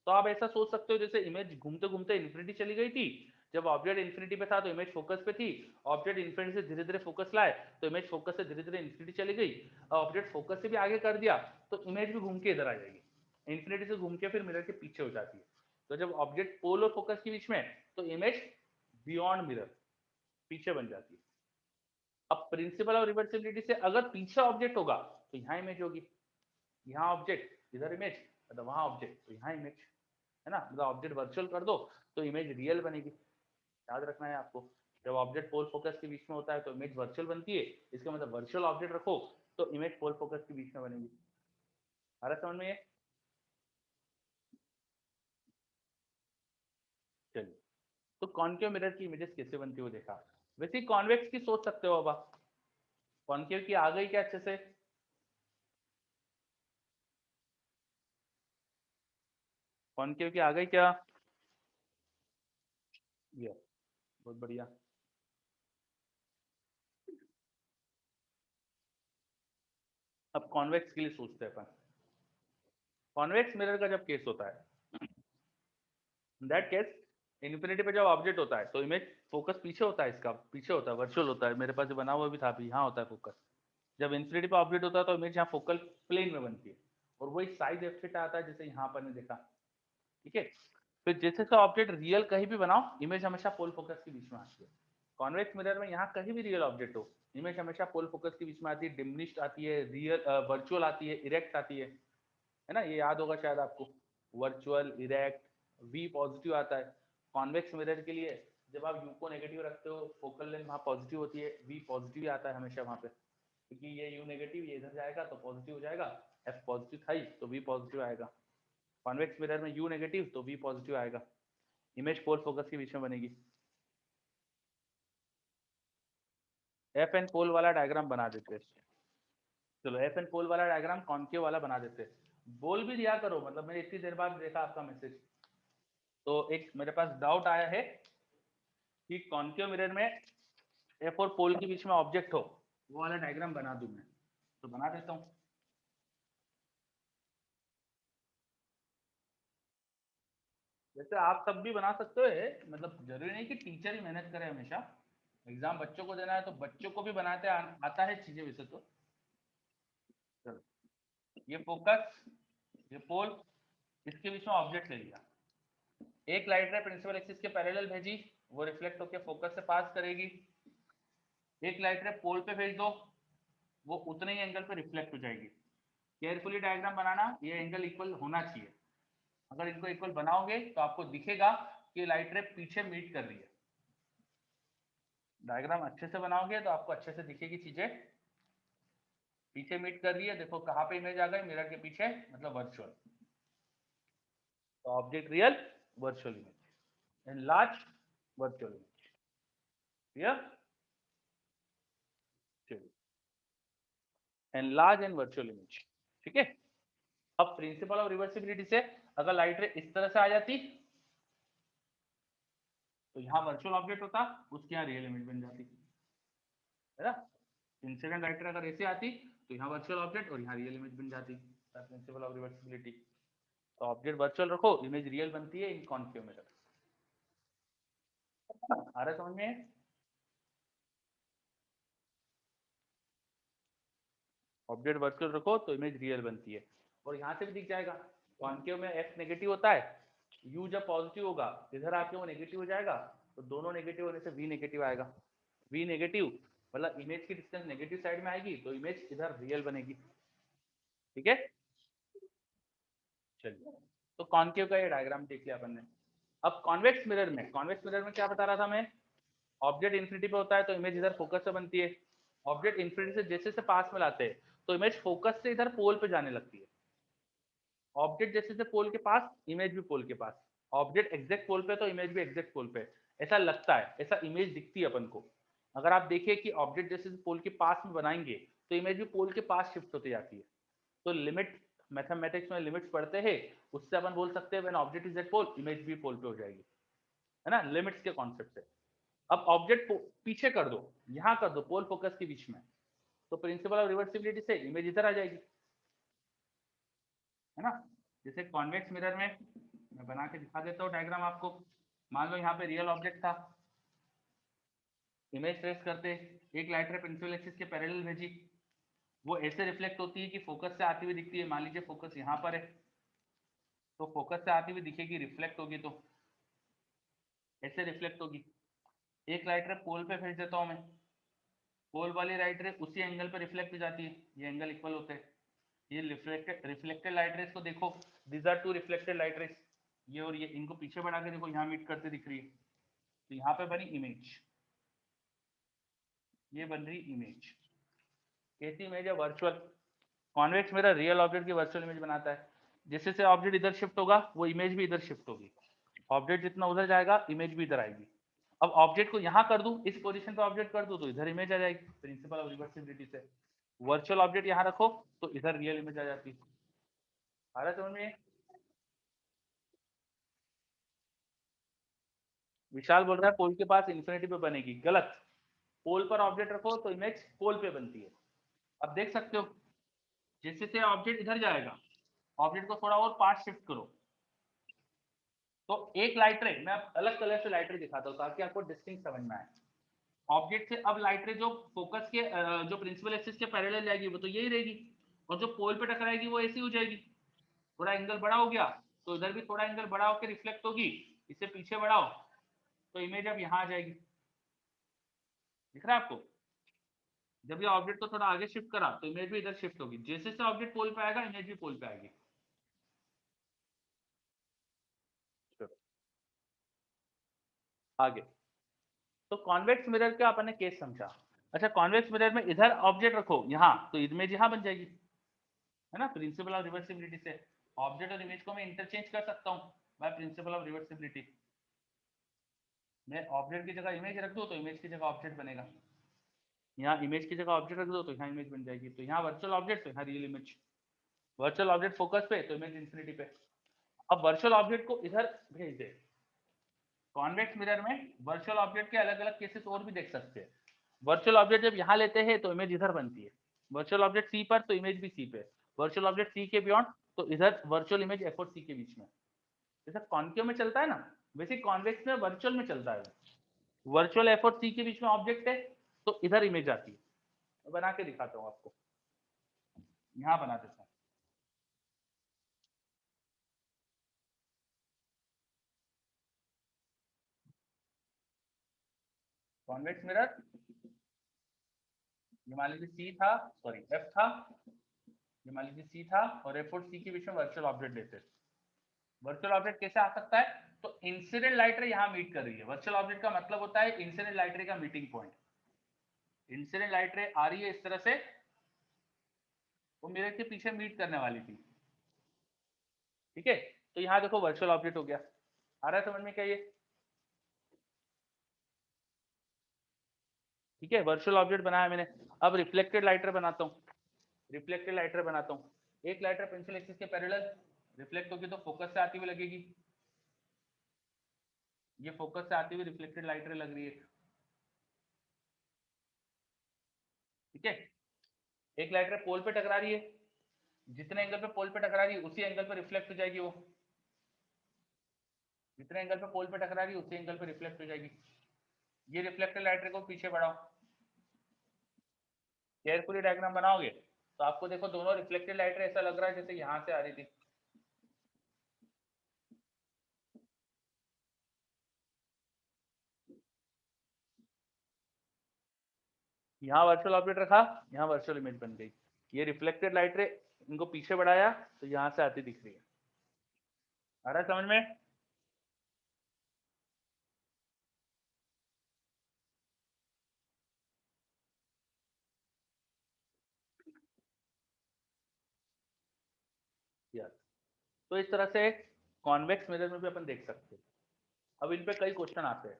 तो आप ऐसा सोच सकते हो जैसे इमेज घूमते घूमते इन्फिनिटी चली गई थी, जब ऑब्जेक्ट इन्फिनिटी पे था तो इमेज फोकस पे थी, ऑब्जेक्ट इन्फिनिटी से धीरे धीरे फोकस लाए तो इमेज फोकस से धीरे धीरे इन्फिनिटी चली गई, ऑब्जेक्ट फोकस से भी आगे कर दिया तो इमेज भी घूम के इधर आ जाएगी, इन्फिनिटी से घूम के फिर मिरर के पीछे हो जाती है। तो जब ऑब्जेक्ट पोल और फोकस के बीच में तो इमेज बियॉन्ड मिरर, पीछे बन जाती है। अब प्रिंसिपल ऑफ रिवर्सिबिलिटी से अगर पीछे ऑब्जेक्ट होगा तो यहाँ इमेज होगी, यहाँ ऑब्जेक्ट इधर इमेज, मतलब वहां ऑब्जेक्ट तो यहाँ इमेज, है ना? मतलब ऑब्जेक्ट वर्चुअल कर दो तो इमेज रियल बनेगी। याद रखना है आपको, जब ऑब्जेक्ट पोल फोकस के बीच में होता है तो इमेज वर्चुअल बनती है, इसका मतलब वर्चुअल ऑब्जेक्ट रखो तो इमेज पोल फोकस के बीच में बनेगी। आ रहा समझ में ये? चलिए, तो कॉन्केव मिरर की इमेजेस कैसे बनती है वो देखा। वैसे कॉन्वेक्स की सोच सकते हो, अब आप कॉन्केव की आ गई क्या अच्छे से? कॉन्केव की आ गई क्या? ये बहुत बढ़िया। अब कॉन्वेक्स के लिए सोचते हैं अपन। कॉन्वेक्स मिरर का जब केस होता है, दैट केस इन्फिनिटी पे जब ऑब्जेक्ट होता है तो इमेज फोकस पीछे होता है, इसका पीछे होता है, वर्चुअल होता है, मेरे पास जो बना हुआ भी था अभी, यहाँ होता है फोकस। जब इन्फिनिटी पे ऑब्जेक्ट होता है तो इमेज यहाँ फोकल प्लेन में बनती है, और वही साइज एफ थीटा आता है जैसे यहाँ पर ने देखा। ठीक है, फिर जैसे से ऑब्जेक्ट रियल कहीं भी बनाओ इमेज हमेशा पोल फोकस के बीच में आती है। कॉन्वेक्स मिरर में यहाँ कहीं भी रियल ऑब्जेक्ट हो इमेज हमेशा पोल फोकस के बीच में आती है, डिमिनिश्ड आती है, रियल वर्चुअल आती है, इरेक्ट आती है ना? ये याद होगा शायद आपको, वर्चुअल, इरेक्ट, वी पॉजिटिव आता है। कॉन्वेक्स मिरर के लिए जब आप यू को नेगेटिव रखते हो फोकल लेंथ वहाँ पॉजिटिव होती है, वी पॉजिटिव आता है हमेशा वहाँ पे, क्योंकि ये यू नेगेटिव ये इधर जाएगा तो पॉजिटिव हो जाएगा, एफ पॉजिटिव था ही तो वी पॉजिटिव आएगा। कॉन्वेक्स मिरर में यू नेगेटिव तो वी पॉजिटिव आएगा, इमेज पोल फोकस के बीच में बनेगी। एफ एन पोल वाला डायग्राम बना देते हैं। चलो एफ एन पोल वाला डायग्राम कॉन्केव वाला बना देते हैं। बोल भी दिया करो, मतलब मैंने इतनी देर बाद देखा आपका मैसेज, तो एक मेरे पास डाउट आया है कि कॉन्केव मिरर में एफ और पोल के बीच में ऑब्जेक्ट हो, वो वाला डायग्राम बना दूं मैं, तो बना देता हूँ। वैसे आप सब भी बना सकते हो, मतलब जरूरी नहीं कि टीचर ही मेहनत करे हमेशा, एग्जाम बच्चों को देना है तो बच्चों को भी बनाते आता है चीजें वैसे तो। चलो, ये फोकस, ये पोल, इसके बीच में ऑब्जेक्ट ले लिया, एक लाइट रे प्रिंसिपल एक्सिस के पैरेलल भेजी, वो रिफ्लेक्ट होकर फोकस से पास करेगी, एक लाइट रे पोल पे भेज दो, वो उतने ही एंगल पे रिफ्लेक्ट हो जाएगी। केयरफुली डायग्राम बनाना, ये एंगल इक्वल होना चाहिए, अगर इनको इक्वल बनाओगे तो आपको दिखेगा कि लाइट रे पीछे मीट कर रही है। डायग्राम अच्छे से बनाओगे तो आपको अच्छे से दिखेगी चीजें, पीछे मीट कर रही है, देखो कहाँ पे इमेज आ गई, मिरर के पीछे, मतलब वर्चुअल। तो object real, virtual image, enlarge, virtual image. Clear? चलिए, एनलार्ज एंड वर्चुअल इमेज। ठीक है, अब प्रिंसिपल ऑफ रिवर्सिबिलिटी से अगर लाइट रे इस तरह से आ जाती तो यहाँ वर्चुअल ऑब्जेक्ट होता, उसके यहाँ रियल इमेज बन जाती, है ना। इंसिडेंट लाइट रे अगर ऐसे आती तो यहाँ वर्चुअल ऑब्जेक्ट और यहाँ रियल इमेज बन जाती, प्रिंसिपल ऑफ रिवर्सिबिलिटी। तो ऑब्जेक्ट वर्चुअल रखो, इमेज रियल बनती है इन कॉन्केव मिरर। आ रहा समझ में? ऑब्जेक्ट वर्चुअल रखो तो इमेज रियल बनती है, और यहाँ से भी दिख जाएगा। कॉन्केव में एक्स नेगेटिव होता है, यू जब पॉजिटिव होगा इधर आके वो नेगेटिव हो जाएगा, तो दोनों नेगेटिव होने से वी नेगेटिव आएगा। वी नेगेटिव मतलब इमेज की डिस्टेंस नेगेटिव साइड में आएगी तो इमेज इधर रियल बनेगी, ठीक है। चलिए, तो कॉन्केव का ये डायग्राम देख लिया अपन ने। अब कॉन्वेक्स मिरर में, कॉन्वेक्स मिरर में क्या बता रहा था मैं, ऑब्जेक्ट इन्फिनिटी पे होता है तो इमेज इधर फोकस से बनती है। ऑब्जेक्ट इन्फिनिटी से जैसे से पास में लाते हैं तो इमेज फोकस से इधर पोल पे जाने लगती है। ऑब्जेक्ट जैसे से पोल के पास, इमेज भी पोल के पास। ऑब्जेक्ट एग्जैक्ट पोल पे तो इमेज भी एग्जैक्ट पोल पे, ऐसा लगता है, ऐसा इमेज दिखती है अपन को। अगर आप देखिए कि ऑब्जेक्ट जैसे से पोल के पास में बनाएंगे तो इमेज भी पोल के पास शिफ्ट होती जाती है। तो लिमिट, मैथमेटिक्स में लिमिट्स पढ़ते हैं, उससे अपन बोल सकते हैं when object is at pole image भी पोल पे हो जाएगी, है ना, लिमिट्स के कॉन्सेप्ट से। अब ऑब्जेक्ट पीछे कर दो, यहां कर दो पोल फोकस के बीच में, तो प्रिंसिपल ऑफ रिवर्सिबिलिटी से इमेज इधर आ जाएगी, है ना। जैसे कॉन्वेक्स मिरर में मैं बना के दिखा देता हूँ डायग्राम आपको। मान लो यहाँ पे रियल ऑब्जेक्ट था, इमेज ट्रेस करते, एक लाइट रे प्रिंसिपल एक्सिस के पैरेलल भेजी, वो ऐसे रिफ्लेक्ट होती है कि फोकस से आती हुई दिखती है। मान लीजिए फोकस यहाँ पर है, तो फोकस से आती हुई दिखेगी, रिफ्लेक्ट होगी तो ऐसे रिफ्लेक्ट होगी। एक लाइट रे पोल पे भेज देता हूँ मैं, पोल वाली लाइट रे उसी एंगल पे रिफ्लेक्ट हो जाती है, ये एंगल इक्वल होते हैं। ये रिफ्लेक्टेड लाइट रेस को देखो, these are two reflected light rays, ये और ये, इनको पीछे बढ़ा के देखो, यहाँ मीट करते दिख रही है, तो यहाँ पे बनी इमेज, ये बन रही इमेज। कैसी इमेज है? Virtual. Convex mirror real object की वर्चुअल इमेज बनाता है। जैसे से ऑब्जेक्ट इधर शिफ्ट होगा वो इमेज भी इधर शिफ्ट होगी, ऑब्जेक्ट जितना उधर जाएगा इमेज भी इधर आएगी। अब ऑब्जेक्ट को यहाँ कर दूं, इस पोजीशन पे ऑब्जेक्ट कर दूं तो इधर इमेज आ जाएगी, प्रिंसिपल ऑफ रिवर्सिबिलिटी से। वर्चुअल ऑब्जेक्ट यहाँ रखो तो इधर रियल इमेज आ जाती है। आ रहा समझ में? विशाल बोल रहा है पोल के पास इन्फिनिटी पे बनेगी, गलत। पोल पर ऑब्जेक्ट रखो तो इमेज पोल पे बनती है। अब देख सकते हो जैसे से ऑब्जेक्ट इधर जाएगा, ऑब्जेक्ट को थोड़ा और पास शिफ्ट करो, तो एक लाइट रे, मैं अलग कलर से लाइट रे दिखाता हूँ ताकि आपको डिस्टिंक्ट समझ में आए। ऑब्जेक्ट से अब लाइट रे जो फोकस के जो प्रिंसिपल एक्सिस के पैरेलल जाएगी वो तो यही रहेगी, और जो पोल पे टकराएगी वो ऐसी हो जाएगी। थोड़ा एंगल बड़ा हो गया तो इधर भी थोड़ा एंगल बड़ा होकर रिफ्लेक्ट होगी, इसे पीछे बढ़ाओ तो इमेज अब यहाँ आ जाएगी। दिख रहा है आपको? जब ये ऑब्जेक्ट को थोड़ा आगे शिफ्ट करा तो इमेज भी इधर शिफ्ट होगी, जैसे से ऑब्जेक्ट पोल पे आएगा इमेज भी पोल पे आएगी। आगे, तो कॉन्वेक्स मिरर का अपन ने केस समझा। अच्छा, कॉन्वेक्स मिरर में इधर ऑब्जेक्ट रखो यहाँ तो इमेज यहाँ बन जाएगी, है ना, प्रिंसिपल ऑफ रिवर्सिबिलिटी से। ऑब्जेक्ट और इमेज को मैं इंटरचेंज कर सकता हूँ बाय प्रिंसिपल ऑफ रिवर्सिबिलिटी। मैं ऑब्जेक्ट की जगह इमेज रख दूँ तो इमेज की जगह ऑब्जेक्ट बनेगा, यहाँ इमेज की जगह ऑब्जेक्ट रख दो तो यहाँ इमेज बन जाएगी। तो यहाँ वर्चुअल ऑब्जेक्ट तो यहाँ real image, virtual object focus पे तो इमेज इंफिनिटी पे। अब वर्चुअल ऑब्जेक्ट को इधर भेज दे। कॉन्वेक्स मिरर में वर्चुअल ऑब्जेक्ट के अलग अलग केसेस और भी देख सकते हैं। वर्चुअल ऑब्जेक्ट जब यहाँ लेते हैं तो इमेज इधर बनती है, वर्चुअल ऑब्जेक्ट सी पर तो इमेज भी सी पे, वर्चुअल ऑब्जेक्ट सी के बियॉन्ड तो इधर वर्चुअल इमेज एफ और सी के बीच में। जैसा कॉन्केव में चलता है ना, वैसे कॉन्वेक्स में वर्चुअल में चलता है। वर्चुअल एफ और सी के बीच में ऑब्जेक्ट है तो इधर इमेज आती है। बना के दिखाता हूँ आपको, यहाँ बना देता हूँ। कॉन्वेक्स मिरर, ये मान लीजिए सी था, सॉरी एफ था, ये मान लीजिए सी था, और एफ और सी के बीच में वर्चुअल ऑब्जेक्ट लेते हैं। वर्चुअल ऑब्जेक्ट कैसे आ सकता है? तो इंसिडेंट लाइट रे यहाँ मीट कर रही है, वर्चुअल ऑब्जेक्ट का मतलब होता है इंसिडेंट लाइट रे का मीटिंग पॉइंट। इंसिडेंट लाइट रे आ रही है इस तरह से, वो मिरर के पीछे मीट करने वाली थी, ठीक है। तो यहाँ देखो वर्चुअल ऑब्जेक्ट हो गया। आ रहा है समझ में क्या ये? ठीक है, वर्चुअल ऑब्जेक्ट बनाया मैंने। अब रिफ्लेक्टेड लाइट रे बनाता हूँ, रिफ्लेक्टेड लाइट रे बनाता हूँ। एक लाइट रे पेंसिल एक्सिस के पैरेलल, रिफ्लेक्ट होगी तो फोकस से आती हुई लगेगी, ये फोकस से आती हुई रिफ्लेक्टेड लाइट रे लग रही है, ठीक है। एक लाइट रे पोल पे टकरा रही है, जितने एंगल पे पोल पे टकरा रही है उसी एंगल पे रिफ्लेक्ट हो जाएगी वो, जितने एंगल पे पोल पे टकरा रही है उसी एंगल पे रिफ्लेक्ट हो जाएगी। ये रिफ्लेक्टेड लाइट रे को पीछे बढ़ाओ, केयरफुली डायग्राम बनाओगे तो आपको देखो दोनों रिफ्लेक्टेड लाइट रे ऐसा लग रहा है जैसे यहाँ से आ रही थी। यहाँ वर्चुअल ऑब्जेक्ट रखा, यहाँ वर्चुअल इमेज बन गई, ये रिफ्लेक्टेड लाइट रे इनको पीछे बढ़ाया तो यहाँ से आती दिख रही है। आ रहा है समझ में? यस। तो इस तरह से कॉन्वेक्स मिरर में भी अपन देख सकते हैं। अब इन पे कई क्वेश्चन आते हैं,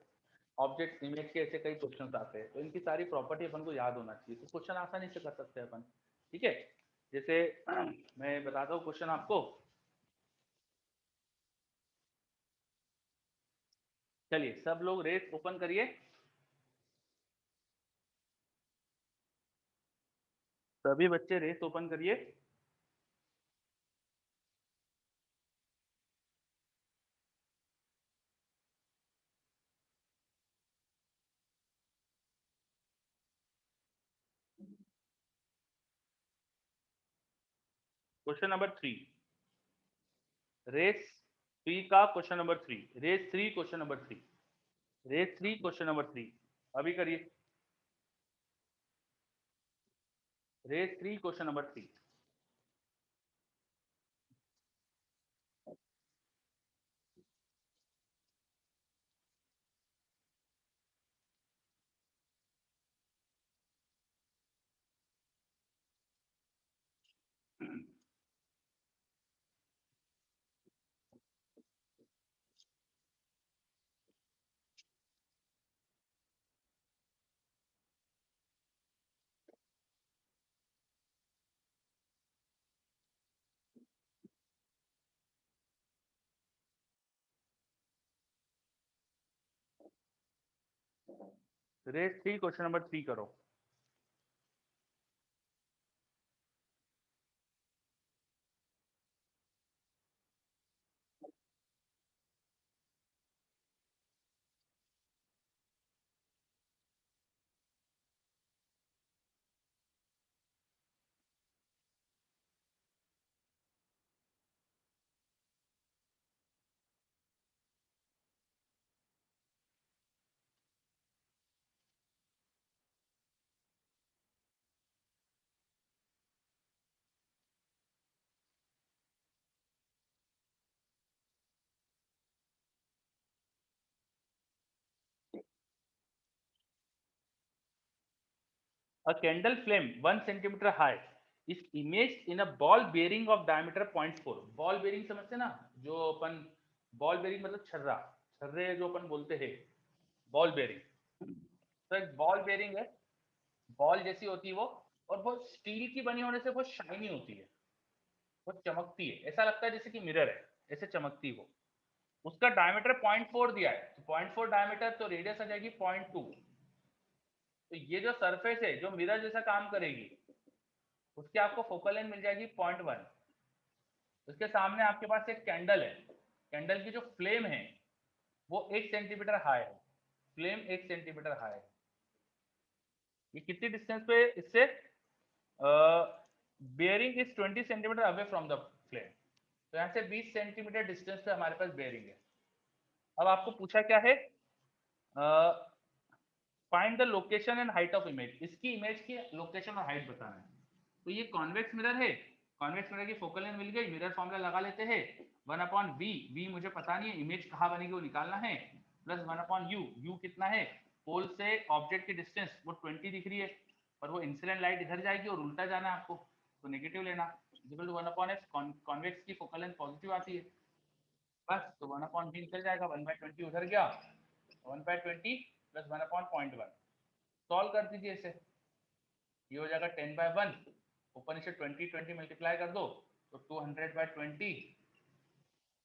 ऑब्जेक्ट इमेज के ऐसे कई क्वेश्चन आते हैं, तो इनकी सारी प्रॉपर्टी अपन को याद होना चाहिए, तो क्वेश्चन आसानी से कर सकते हैं अपन, ठीक है। जैसे मैं बताता हूँ क्वेश्चन आपको, चलिए सब लोग रेस ओपन करिए, सभी बच्चे रेस ओपन करिए। क्वेश्चन नंबर 3, रेस 3 का question number 3, race 3 question number 3, race 3 question number 3, अभी करिए, race 3 question number 3। Race 3 question number 3 करो। A candle flame 1 centimeter high is imaged in a ball bearing of diameter 0.4। Ball bearing समझते ना, जो अपन ball bearing मतलब छर्रा, छर्रे जो अपन बोलते हैं बॉल बेरिंग, तो एक बॉल बेरिंग है, बॉल जैसी होती है वो, और वो स्टील की बनी होने से वो शाइनी होती है, वो चमकती है, ऐसा लगता है जैसे कि मिरर है, ऐसे चमकती है वो। उसका डायमीटर 0.4 दिया है, तो 0.4 डायमीटर, तो रेडियस आ जाएगी 0.2। तो ये जो सरफेस है जो मिरर जैसा काम करेगी, उसकी आपको फोकल लेंथ मिल जाएगी 0.1। उसके सामने आपके पास एक कैंडल है, कैंडल की जो फ्लेम है वो 1 सेंटीमीटर हाई है, फ्लेम 1 सेंटीमीटर हाई है। ये कितनी डिस्टेंस पे इससे, bearing is 20 centimetre away from the flame, तो यहाँ से 20 सेंटीमीटर डिस्टेंस पे हमारे पास बेयरिंग है। अब आपको पूछा क्या है, find the location and height of image, इसकी इमेज की लोकेशन और हाइट बताना है। तो ये कॉन्वेक्स मिरर है, कॉन्वेक्स मिरर की फोकल लेंथ मिल गई, मिरर फॉर्मूला लगा लेते हैं, 1/v, v मुझे पता नहीं है, इमेज कहाँ बनेगी वो निकालना है, प्लस 1/u, u कितना है, पोल से ऑब्जेक्ट की डिस्टेंस वो 20 दिख रही है, और वो इंसिडेंट लाइट इधर जाएगी और उल्टा जाना है आपको, तो नेगेटिव लेना, इक्वल टू 1/f, कॉन्वेक्स की फोकल लेंथ पॉजिटिव आती है, बस तो 1/v निकल जाएगा, 1/20 उधर गया, 1/20 प्लस 1/0.1, सॉल्व कर दीजिए इसे, ये हो जाएगा 10/1, ऊपर नीचे 20 20 मल्टीप्लाई कर दो तो 200/20,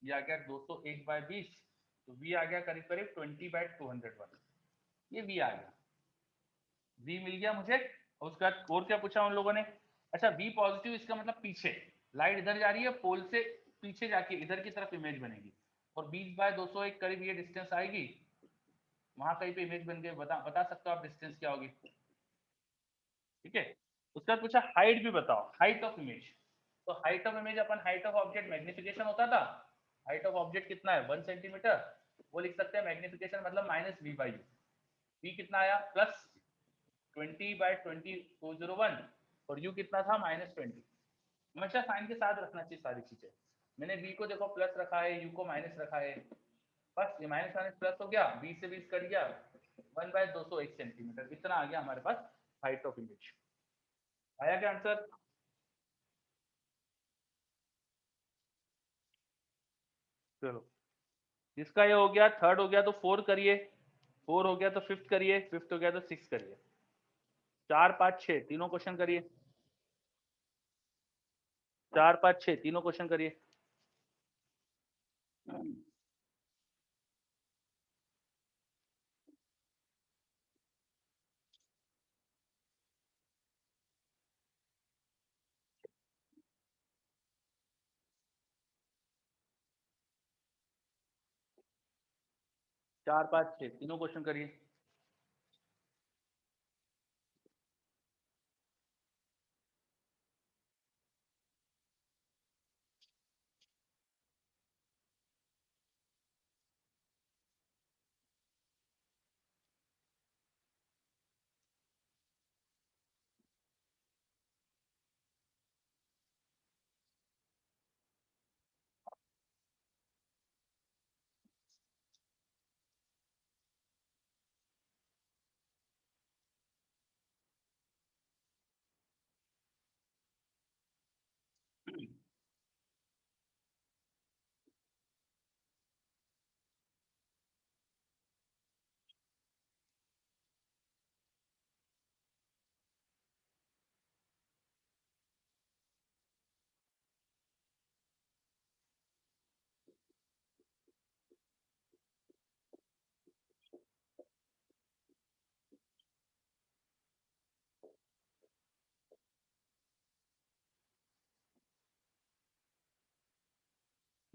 ये आ गया 201/20, तो v आ गया करीब करीब 20/201, ये v आ गया, v मिल गया मुझे। और उसके बाद और क्या पूछा उन लोगों ने, अच्छा v पॉजिटिव, इसका मतलब पीछे, लाइट इधर जा रही है, पोल से पीछे जाके इधर की तरफ इमेज बनेगी, और 20/201 करीब ये डिस्टेंस आएगी, वहां कहीं पे इमेज बन गई, बता सकते हो आप डिस्टेंस क्या होगी, ठीक है। उसके बाद पूछा हाइट भी बताओ, हाइट ऑफ इमेज, तो height of image upon height of object magnification होता था, हाइट ऑफ ऑब्जेक्ट कितना है 1 सेंटीमीटर, वो लिख सकते हैं मैग्निफिकेशन मतलब -v/u, v कितना आया +20/2001, और u कितना था -20। हमेशा साइन के साथ रखना चाहिए सारी चीजें, मैंने v को देखो प्लस रखा है, u को माइनस रखा है, बस ये माइनस माइनस प्लस हो गया, 20 से 20 कट गया, 1/201 सेंटीमीटर, इतना आ गया हमारे पास हाइट ऑफ इमेज। आया क्या आंसर? चलो, इसका ये हो गया, थर्ड हो गया तो 4 करिए, 4 हो गया तो फिफ्थ करिए, फिफ्थ हो गया तो 6 करिए, 4 5 6 तीनों क्वेश्चन करिए, 4 5 6 तीनों क्वेश्चन करिए। 4 5 6 तीनों क्वेश्चन करिए।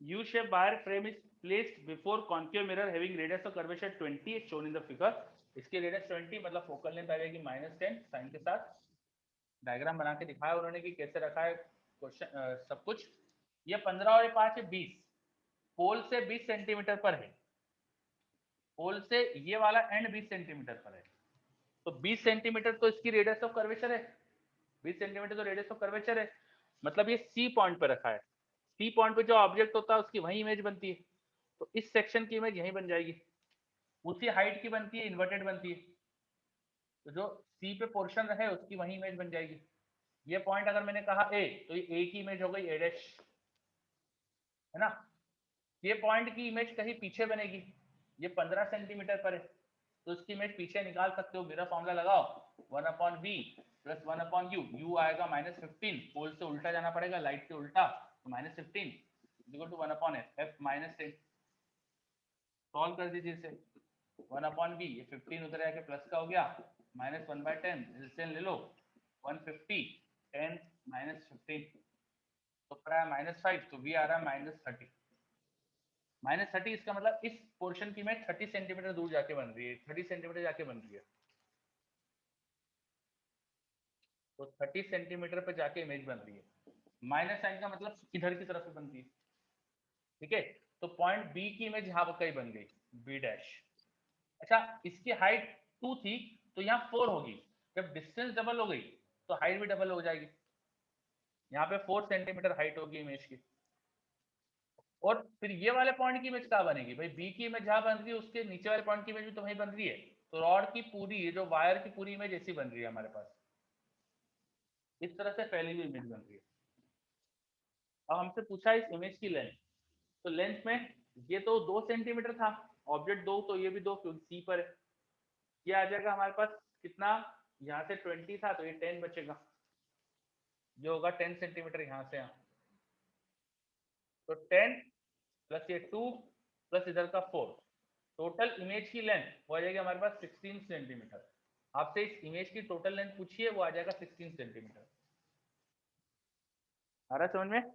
U shaped wire frame is placed before concave mirror having radius of curvature 20 is shown in the figure। इसकी रेडियस 20 मतलब फोकल लेंथ आ जाएगी -10 साइन के साथ, डायग्राम बना के दिखाया उन्होंने कि कैसे रखा है क्वेश्चन, सब कुछ। ये 15 और ये 5 है 20, पोल से 20 सेंटीमीटर पर है, पोल से ये वाला एंड 20 सेंटीमीटर पर है, तो 20 सेंटीमीटर तो इसकी रेडियस ऑफ कर्वेचर है, 20 सेंटीमीटर तो रेडियस ऑफ कर्वेचर है, मतलब ये सी पॉइंट पे रखा है, सी पॉइंट पे जो ऑब्जेक्ट होता है उसकी वही इमेज बनती है, तो इस सेक्शन की इमेज यहीं बन जाएगी, उसी हाइट की बनती है, इन्वर्टेड बनती है, तो जो सी पे पोर्शन है उसकी वही इमेज बन जाएगी। ये पॉइंट अगर मैंने कहा ए, तो ये ए की इमेज हो गई ए डैश, है ना। ये पॉइंट की इमेज कहीं पीछे बनेगी, ये 15 सेंटीमीटर पर है, तो उसकी इमेज पीछे निकाल सकते हो, मेरा फॉर्मूला लगाओ 1/v प्लस 1/u, u आएगा -15, पोल से उल्टा जाना पड़ेगा, लाइट के उल्टा, तो -15 equal to 1/f, f -10, solve कर दीजिए इसे, 1/v, ये 15 उधर आके प्लस का हो गया, -1/10, एलसीएम ले लो, 150, 10 -15, तो पर आया -5, तो v आ रहा है -30, -30, इसका मतलब इस पोर्शन की में 30 सेंटीमीटर दूर जाके बन रही है, 30 सेंटीमीटर जाके बन रही है, तो 30 सेंटीमीटर पे जाके इमेज बन रही है, माइनस साइन का मतलब इधर की तरफ से बनती है, ठीक है। तो पॉइंट बी की इमेज यहाँ पर कहीं बन गई, बी डैश। अच्छा, इसकी हाइट 2 थी, तो यहाँ 4 होगी, जब डिस्टेंस डबल हो गई तो हाइट भी डबल हो जाएगी, यहाँ पे 4 सेंटीमीटर हाइट होगी इमेज की। और फिर ये वाले पॉइंट की इमेज कहाँ बनेगी भाई, बी की इमेज जहाँ बन रही है उसके नीचे वाले पॉइंट की इमेज भी तो वहीं बन रही है, तो रॉड की पूरी जो वायर की पूरी इमेज ऐसी बन रही है हमारे पास, इस तरह से फैली हुई इमेज बन रही है। अब हमसे पूछा इस इमेज की लेंथ, तो लेंथ में ये तो 2 सेंटीमीटर था, ऑब्जेक्ट 2, तो ये भी 2 क्योंकि सी पर है, ये आ जाएगा हमारे पास कितना, यहाँ से 20 था तो ये 10 बचेगा, जो होगा 10 सेंटीमीटर यहाँ से यहाँ, तो 10 प्लस ये 2 प्लस इधर का 4, टोटल इमेज की लेंथ वो आ जाएगी हमारे पास 16 सेंटीमीटर। आपसे इस इमेज की टोटल लेंथ पूछिए, वो आ जाएगा 16 सेंटीमीटर। आ रहा है समझ में?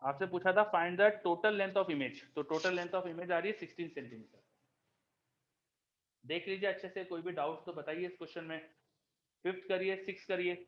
आपसे पूछा था find the total length of image, तो टोटल लेंथ ऑफ इमेज आ रही है 16 सेंटीमीटर। देख लीजिए अच्छे से, कोई भी डाउट तो बताइए इस क्वेश्चन में। फिफ्थ करिए, सिक्स करिए।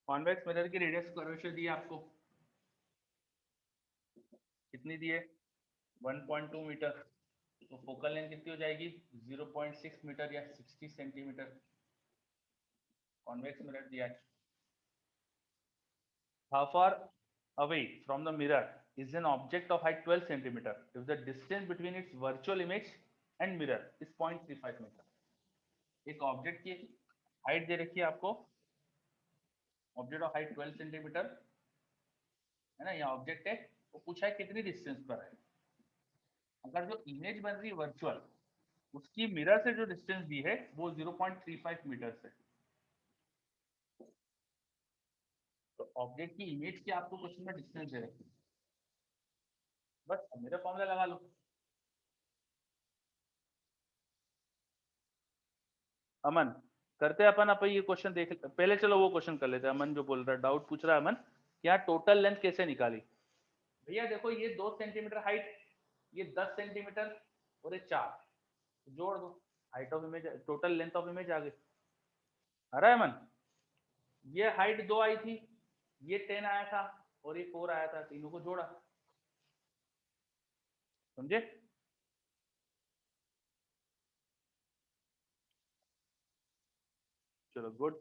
कॉन्वेक्स मिरर की रेडियस कर्वेचर दी है आपको, कितनी दी है? 1.2 मीटर। तो फोकल लेंथ कितनी हो जाएगी? 0.6 मीटर या 60 सेंटीमीटर। कॉन्वेक्स मिरर दिया है। How far away from the mirror is an object of height 12 centimeter if the distance between its virtual image and mirror is 0.35 metre? एक ऑब्जेक्ट की height दे रखी है आपको, ऑब्जेक्ट ऑफ हाइट 12 सेंटीमीटर है ना, ये ऑब्जेक्ट है। वो पूछा है कितनी डिस्टेंस पर है। अगर जो इमेज बन रही है वर्चुअल, उसकी मिरर से जो डिस्टेंस दी है वो 0.35 मीटर है। तो ऑब्जेक्ट की इमेज की आपको क्वेश्चन में डिस्टेंस दे रखी है, बस मेरा फॉर्मूला लगा लो। अमन, करते हैं अपन ये क्वेश्चन देख पहले, चलो वो क्वेश्चन कर लेते हैं। अमन जो बोल रहा है, डाउट पूछ रहा है अमन, क्या टोटल लेंथ कैसे निकाली? भैया देखो, ये 2 सेंटीमीटर हाइट, ये 10 सेंटीमीटर, और ये 4, जोड़ दो, height of image, total length of image आ गई। आ रहा है अमन? ये हाइट 2 आई थी, ये 10 आया था, और ये 4 आया था, तीनों को जोड़ा। समझे? चलो गुड।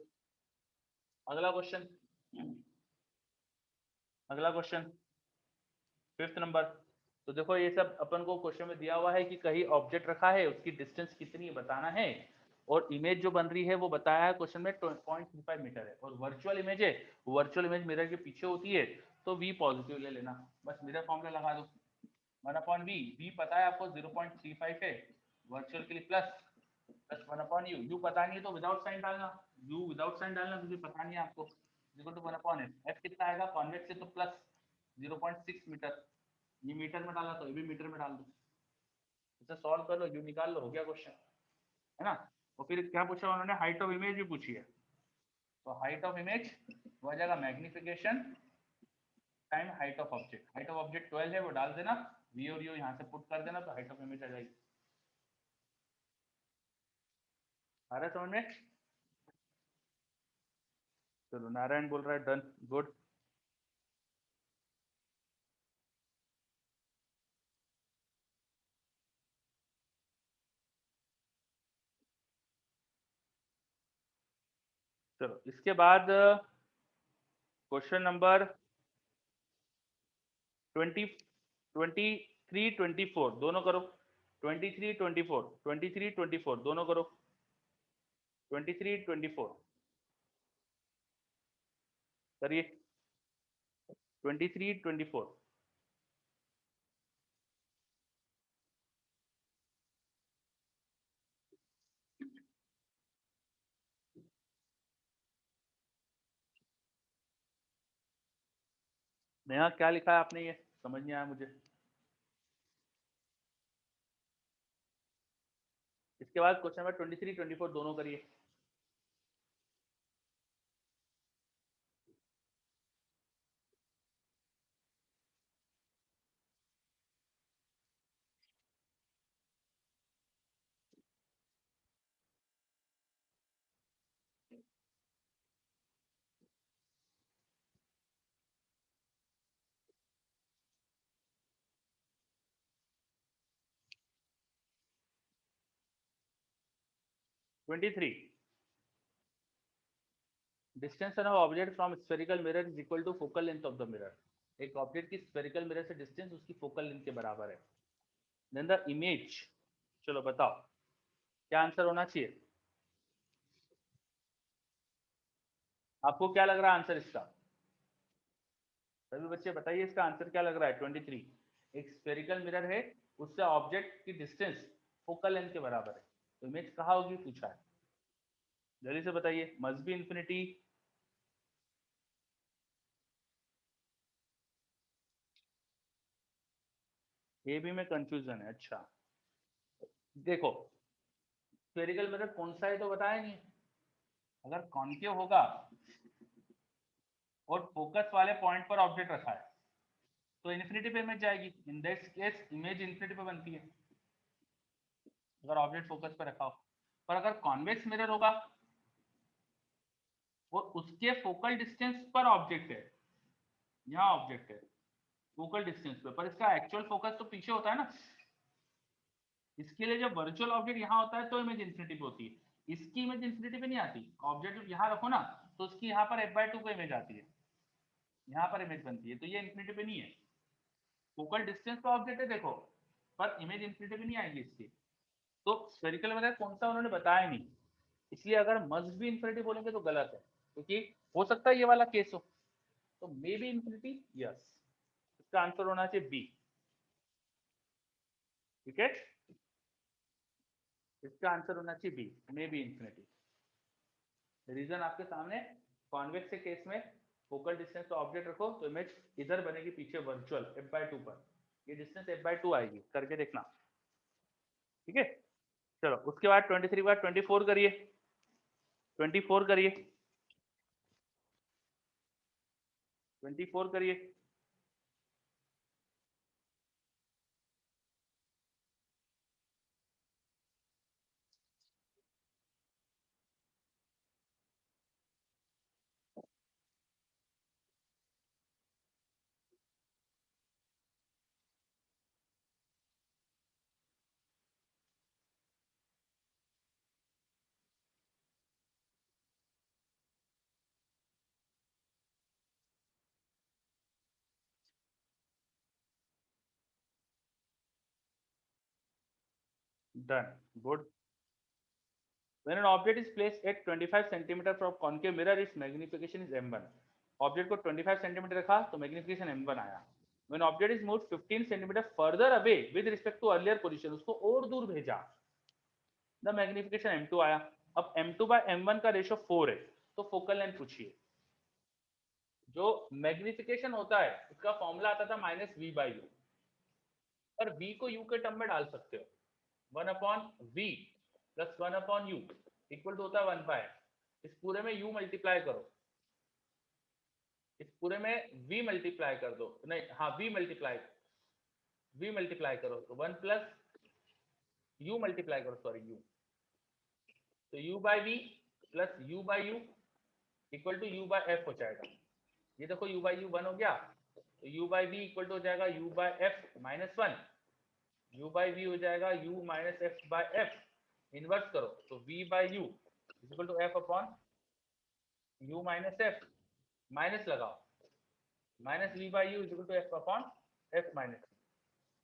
अगला क्वेश्चन, अगला क्वेश्चन, फिफ्थ नंबर। तो देखो ये सब अपन को क्वेश्चन में दिया हुआ है कि कहीं ऑब्जेक्ट रखा है, उसकी डिस्टेंस कितनी है बताना है, और इमेज जो बन रही है वो बताया है क्वेश्चन में 0.35 मीटर है, और वर्चुअल इमेज है, वर्चुअल इमेज मिरर के पीछे होती है, तो वी पॉजिटिव ले लेना। बस मिरर फॉर्मूला लगा दो, 1/v, वी पता है आपको 0.35 है, वर्चुअल के लिए प्लस, प्लस 1/u, यू पता नहीं है तो विदाउट साइन डालना, यू विदाउट साइन डालना क्योंकि पता नहीं है आपको, इक्वल टू 1/f। एफ कितना आएगा? कॉन्वेक्स से तो प्लस 0.6 मीटर, ये मीटर में डाला तो ये भी मीटर में डाल दो, इसे सॉल्व कर लो, यू निकाल लो, हो गया क्वेश्चन, है ना। और फिर क्या पूछा उन्होंने? हाइट ऑफ इमेज भी पूछी है। तो हाइट ऑफ इमेज वो आ जाएगा magnification time height of object. Height of object 12 है, वो डाल देना, वी और यू यहाँ से पुट कर देना, तो हाइट ऑफ इमेज आ जाएगी। आ रहा है समझ में? चलो नारायण बोल रहा है डन, गुड। चलो इसके बाद क्वेश्चन नंबर 23 24 दोनों करो। 23 24, 23 24 दोनों करो। 23 24 करिए। 23 24। नेहा क्या लिखा है आपने? ये समझ नहीं आया मुझे। इसके बाद क्वेश्चन नंबर 23 24 दोनों करिए। 23 distance of object from spherical mirror is equal to focal length of the mirror. एक ऑब्जेक्ट की स्फेरिकल मिरर से डिस्टेंस उसकी फोकल लेंथ के बराबर है। देन द इमेज, चलो बताओ क्या आंसर होना चाहिए। आपको क्या लग रहा है आंसर इसका? सभी बच्चे बताइए इसका आंसर क्या लग रहा है। 23 एक स्फेरिकल मिरर है, उससे ऑब्जेक्ट की डिस्टेंस फोकल लेंथ के बराबर है, तो इमेज कहाँ होगी पूछा है। जल्दी से बताइए। Must be infinity, A B में कंफ्यूजन है। अच्छा देखो, स्फेरिकल मिरर कौन सा है तो बताया नहीं। अगर कॉन्केव होगा और फोकस वाले पॉइंट पर ऑब्जेक्ट रखा है तो इन्फिनिटी पे इमेज जाएगी। In this case image infinity पे बनती है अगर ऑब्जेक्ट फोकस पे रखा हो। पर अगर कॉन्वेक्स मिरर होगा और उसके फोकल डिस्टेंस पर ऑब्जेक्ट है, यहाँ ऑब्जेक्ट है फोकल डिस्टेंस पे, पर इसका एक्चुअल फोकस तो पीछे होता है ना। इसके लिए जब वर्चुअल ऑब्जेक्ट यहाँ होता है तो इमेज इन्फिनिटी पे होती है, इसकी इमेज इन्फिनिटी पे नहीं आती। ऑब्जेक्ट जब यहाँ रखो ना तो उसकी यहाँ पर f/2 पे इमेज आती है, यहाँ पर इमेज बनती है, तो ये इन्फिनिटी पे नहीं है। फोकल डिस्टेंस पे ऑब्जेक्ट है देखो, पर इमेज इन्फिनिटी पे नहीं आएगी इसकी। तो स्फेरिकल मिरर कौन सा उन्होंने बताया नहीं, इसलिए अगर मस्ट बी इन्फिनिटी बोलेंगे तो गलत है, क्योंकि हो सकता है ये वाला केस हो। तो मे बी इन्फिनिटी, यस, इसका आंसर होना चाहिए बी। ठीक है, इसका आंसर होना चाहिए B, may be infinity. Reason आपके सामने, कॉन्वेक्स के केस में फोकल डिस्टेंस तो ऑब्जेक्ट रखो तो इमेज इधर बनेगी पीछे वर्चुअल f/2 पर, ये डिस्टेंस f/2 आएगी, करके देखना। ठीक है, चलो उसके बाद 23 के बाद 24 करिए, 24 करिए, 24 करिए। Done, good. When an object is placed at 25 cm from concave mirror, its magnification is m1। Object को 25 सेंटीमीटर रखा तो मैग्निफिकेशन m1 आया। When object is moved 15 cm further away with respect to earlier position, उसको और दूर भेजा, the magnification m2 आया। अब m2 by m1 का रेशो 4 है, तो फोकल लेंथ पूछिए। जो मैग्निफिकेशन होता है उसका फॉर्मूला आता था -v/u, पर v को u के टर्म में डाल सकते हो। 1/v plus 1/u equal to होता है 1/। इस पूरे में u मल्टीप्लाई करो, इस पूरे में v मल्टीप्लाई कर दो, नहीं हाँ v मल्टीप्लाई करो तो 1 प्लस u मल्टीप्लाई करो, सॉरी u, तो u by v plus u by u equal to u by f हो जाएगा। ये देखो u बाई u 1 हो गया, तो u by v equal to हो जाएगा u by f minus 1, u by v हो जाएगा u minus f by f। Inverse करो तो v by u equal to f upon u minus f, minus लगाओ, minus v by u equal to f upon f minus u,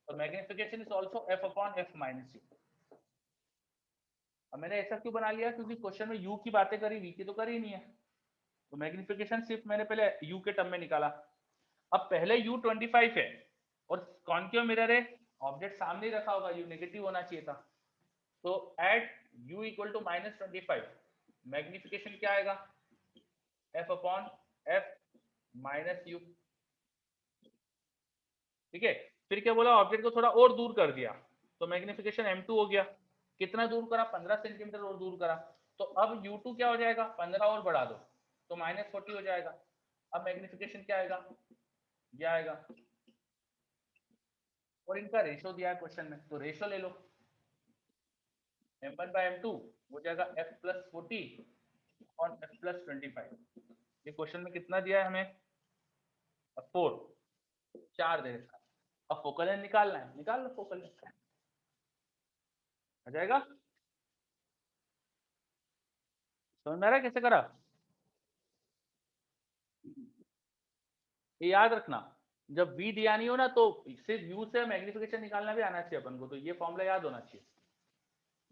और magnification is also f upon f minus u। अब मैंने ऐसा क्यों बना लिया, क्योंकि क्वेश्चन में u की बातें करी, v की तो करी नहीं है, तो मैग्निफिकेशन सिर्फ मैंने पहले u के टर्म में निकाला। अब पहले u 25 है और कॉन्केव मिरर है, ऑब्जेक्ट सामने ही रखा होगा, u नेगेटिव होना चाहिए था, तो at u equal to -25 magnification क्या आएगा, f upon f minus u। ठीक है, फिर क्या बोला, ऑब्जेक्ट को थोड़ा और दूर कर दिया तो मैग्निफिकेशन m2 हो गया। कितना दूर करा, 15 सेंटीमीटर और दूर करा, तो अब u2 क्या हो जाएगा, 15 और बढ़ा दो तो -40 हो जाएगा। अब मैग्निफिकेशन क्या आएगा, ये आएगा, और इनका रेशो दिया है क्वेश्चन में, तो रेशो ले लो, m1 बाय m2 हो जाएगा f प्लस 40 और f प्लस 25। ये क्वेश्चन में कितना दिया है हमें, 4, 4 दे रखा है। अब फोकल लेंथ निकालना है, निकाल लो फोकल लेंथ, आ जाएगा। समझ में आ रहा है कैसे करा? ये याद रखना, जब v दिया नहीं हो ना तो सिर्फ u से मैग्निफिकेशन निकालना भी आना चाहिए अपन को, तो ये फॉर्मूला याद होना चाहिए।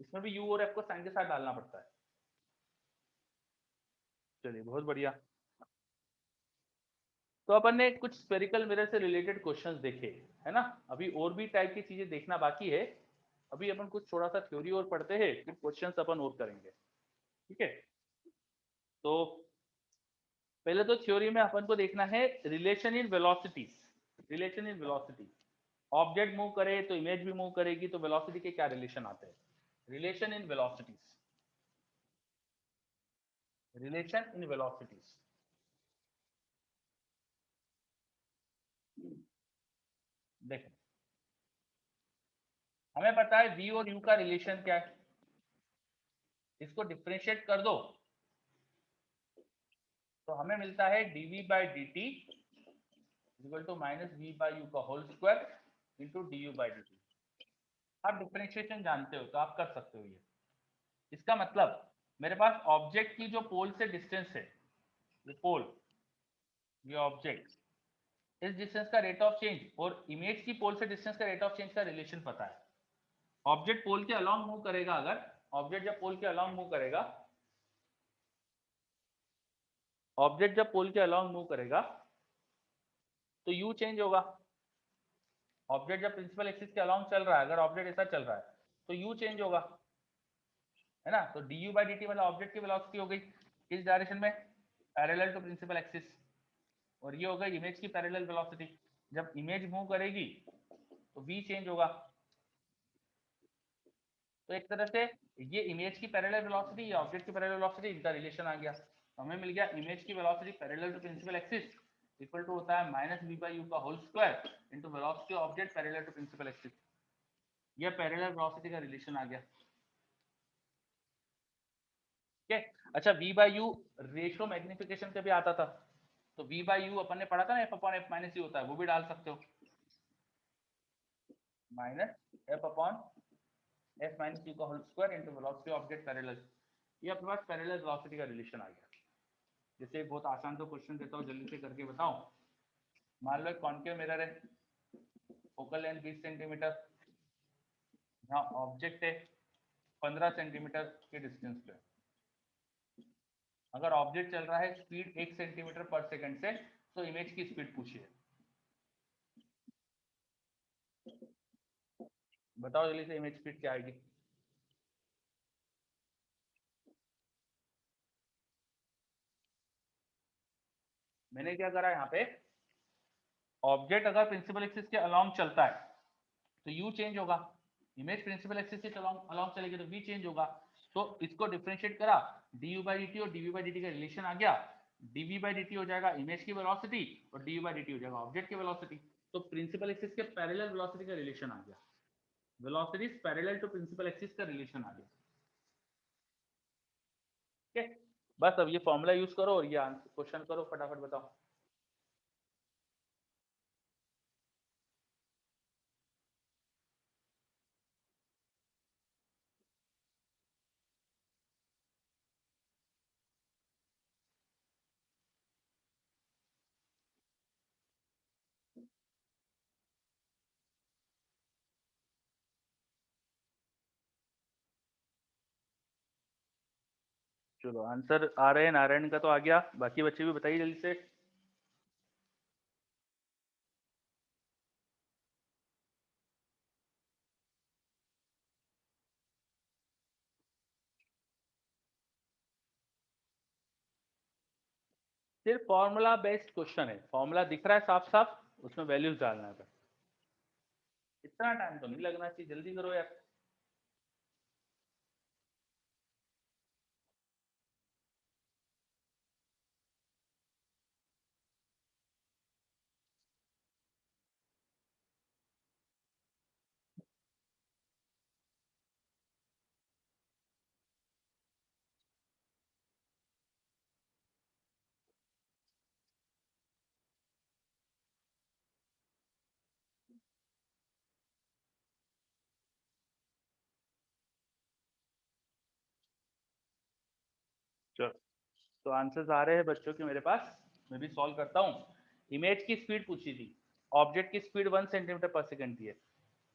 इसमें भी u और f को साइन के साथ डालना पड़ता है। चलिए बहुत बढ़िया। तो अपन ने कुछ स्फेरिकल मिरर से रिलेटेड क्वेश्चंस देखे, है ना? अभी और भी टाइप की चीजें देखना बाकी है। अभी अपन कुछ थोड़ा सा थ्योरी और पढ़ते हैं, फिर क्वेश्चंस अपन और करेंगे, ठीक है? तो पहले तो थ्योरी में अपन को देखना है relation in velocities. Relation in velocity, object move करे तो इमेज भी मूव करेगी, तो वेलोसिटी के क्या रिलेशन आते हैं? Relation in velocities, relation in velocities. देखो, हमें पता है v और u का रिलेशन क्या है, इसको डिफ्रेंशिएट कर दो तो हमें मिलता है dv by D T equal to minus we by you का whole square into D U by D T. आप डिफ्रेंशिएशन जानते हो तो आप कर सकते हो ये। इसका मतलब मेरे पास ऑब्जेक्ट की जो पोल से डिस्टेंस है, ये पोल, ये ऑब्जेक्ट, इस डिस्टेंस का रेट ऑफ चेंज और इमेज की पोल से डिस्टेंस का रेट ऑफ चेंज का रिलेशन पता है। ऑब्जेक्ट पोल के अलोंग मूव करेगा, अगर ऑब्जेक्ट जब पोल के अलोंग मूव करेगा, ऑब्जेक्ट जब पोल के अलोंग मूव करेगा तो u चेंज होगा। ऑब्जेक्ट जब प्रिंसिपल एक्सिस के अलोंग चल रहा है, अगर ऑब्जेक्ट ऐसा चल रहा है तो u चेंज होगा, है ना? तो du बाई डी टी मतलब ऑब्जेक्ट की वेलोसिटी हो गई किस डायरेक्शन में, पैरेलल टू प्रिंसिपल एक्सिस, और ये हो गई इमेज की पैरेलल वेलोसिटी। जब इमेज मूव करेगी तो v चेंज होगा। तो एक तरह से ये इमेज की पैरेलल वेलोसिटी या ऑब्जेक्ट की पैरेलल वेलोसिटी, इनका रिलेशन आ गया। तो हमें मिल गया इमेज की velocity parallel to principal axis equal to होता है माइनस वी बाई यू का whole square into velocity of object parallel to principal axis. ये पैरेलल वेलोसिटी का रिलेशन आ गया, ठीक है? अच्छा, v by u ratio magnification का भी आता था, तो v बाई यू अपन ने पढ़ा था ना, f upon f minus U होता है, वो भी डाल सकते हो, minus f upon f minus U का whole square into velocity of object parallel. ये अपने पास पैरेलल वेलोसिटी का रिलेशन आ गया। जैसे बहुत आसान तो क्वेश्चन देता हूँ, जल्दी से करके बताओ। मान लो एक कॉन्केव मिरर है, फोकल लेंथ 20 सेंटीमीटर, यहाँ ऑब्जेक्ट है 15 सेंटीमीटर के डिस्टेंस पे। अगर ऑब्जेक्ट चल रहा है स्पीड 1 सेंटीमीटर पर सेकंड से, तो इमेज की स्पीड पूछिए। बताओ जल्दी से, इमेज स्पीड क्या आएगी? मैंने क्या करा यहाँ पे, ऑब्जेक्ट अगर प्रिंसिपल एक्सिस के अलोंग चलता है तो u चेंज होगा, इमेज प्रिंसिपल एक्सिस के अलोंग चलेगी तो v चेंज होगा। तो इसको डिफरेंशिएट करा, du बाई dt और dv बाई dt का रिलेशन आ गया। dv बाई dt हो जाएगा इमेज की वेलोसिटी और du बाई dt हो जाएगा ऑब्जेक्ट की वेलोसिटी। तो प्रिंसिपल एक्सिस के पैरेलल वेलोसिटी का रिलेशन आ गया, velocities parallel to principal axis का रिलेशन आ गया, ठीक है? बस अब ये फॉर्मूला यूज करो और ये क्वेश्चन करो, फटाफट बताओ। चलो आंसर आ रहे हैं, नारायण का तो आ गया, बाकी बच्चे भी बताइए जल्दी से। सिर्फ फॉर्मूला बेस्ड क्वेश्चन है, फॉर्मूला दिख रहा है साफ साफ, उसमें वैल्यूज डालना है। इतना टाइम तो नहीं लगना चाहिए, जल्दी करो यार। चलो, तो आंसर्स आ रहे हैं बच्चों के मेरे पास, मैं भी सॉल्व करता हूँ। इमेज की स्पीड पूछी थी, ऑब्जेक्ट की स्पीड 1 सेंटीमीटर पर सेकंड दी है,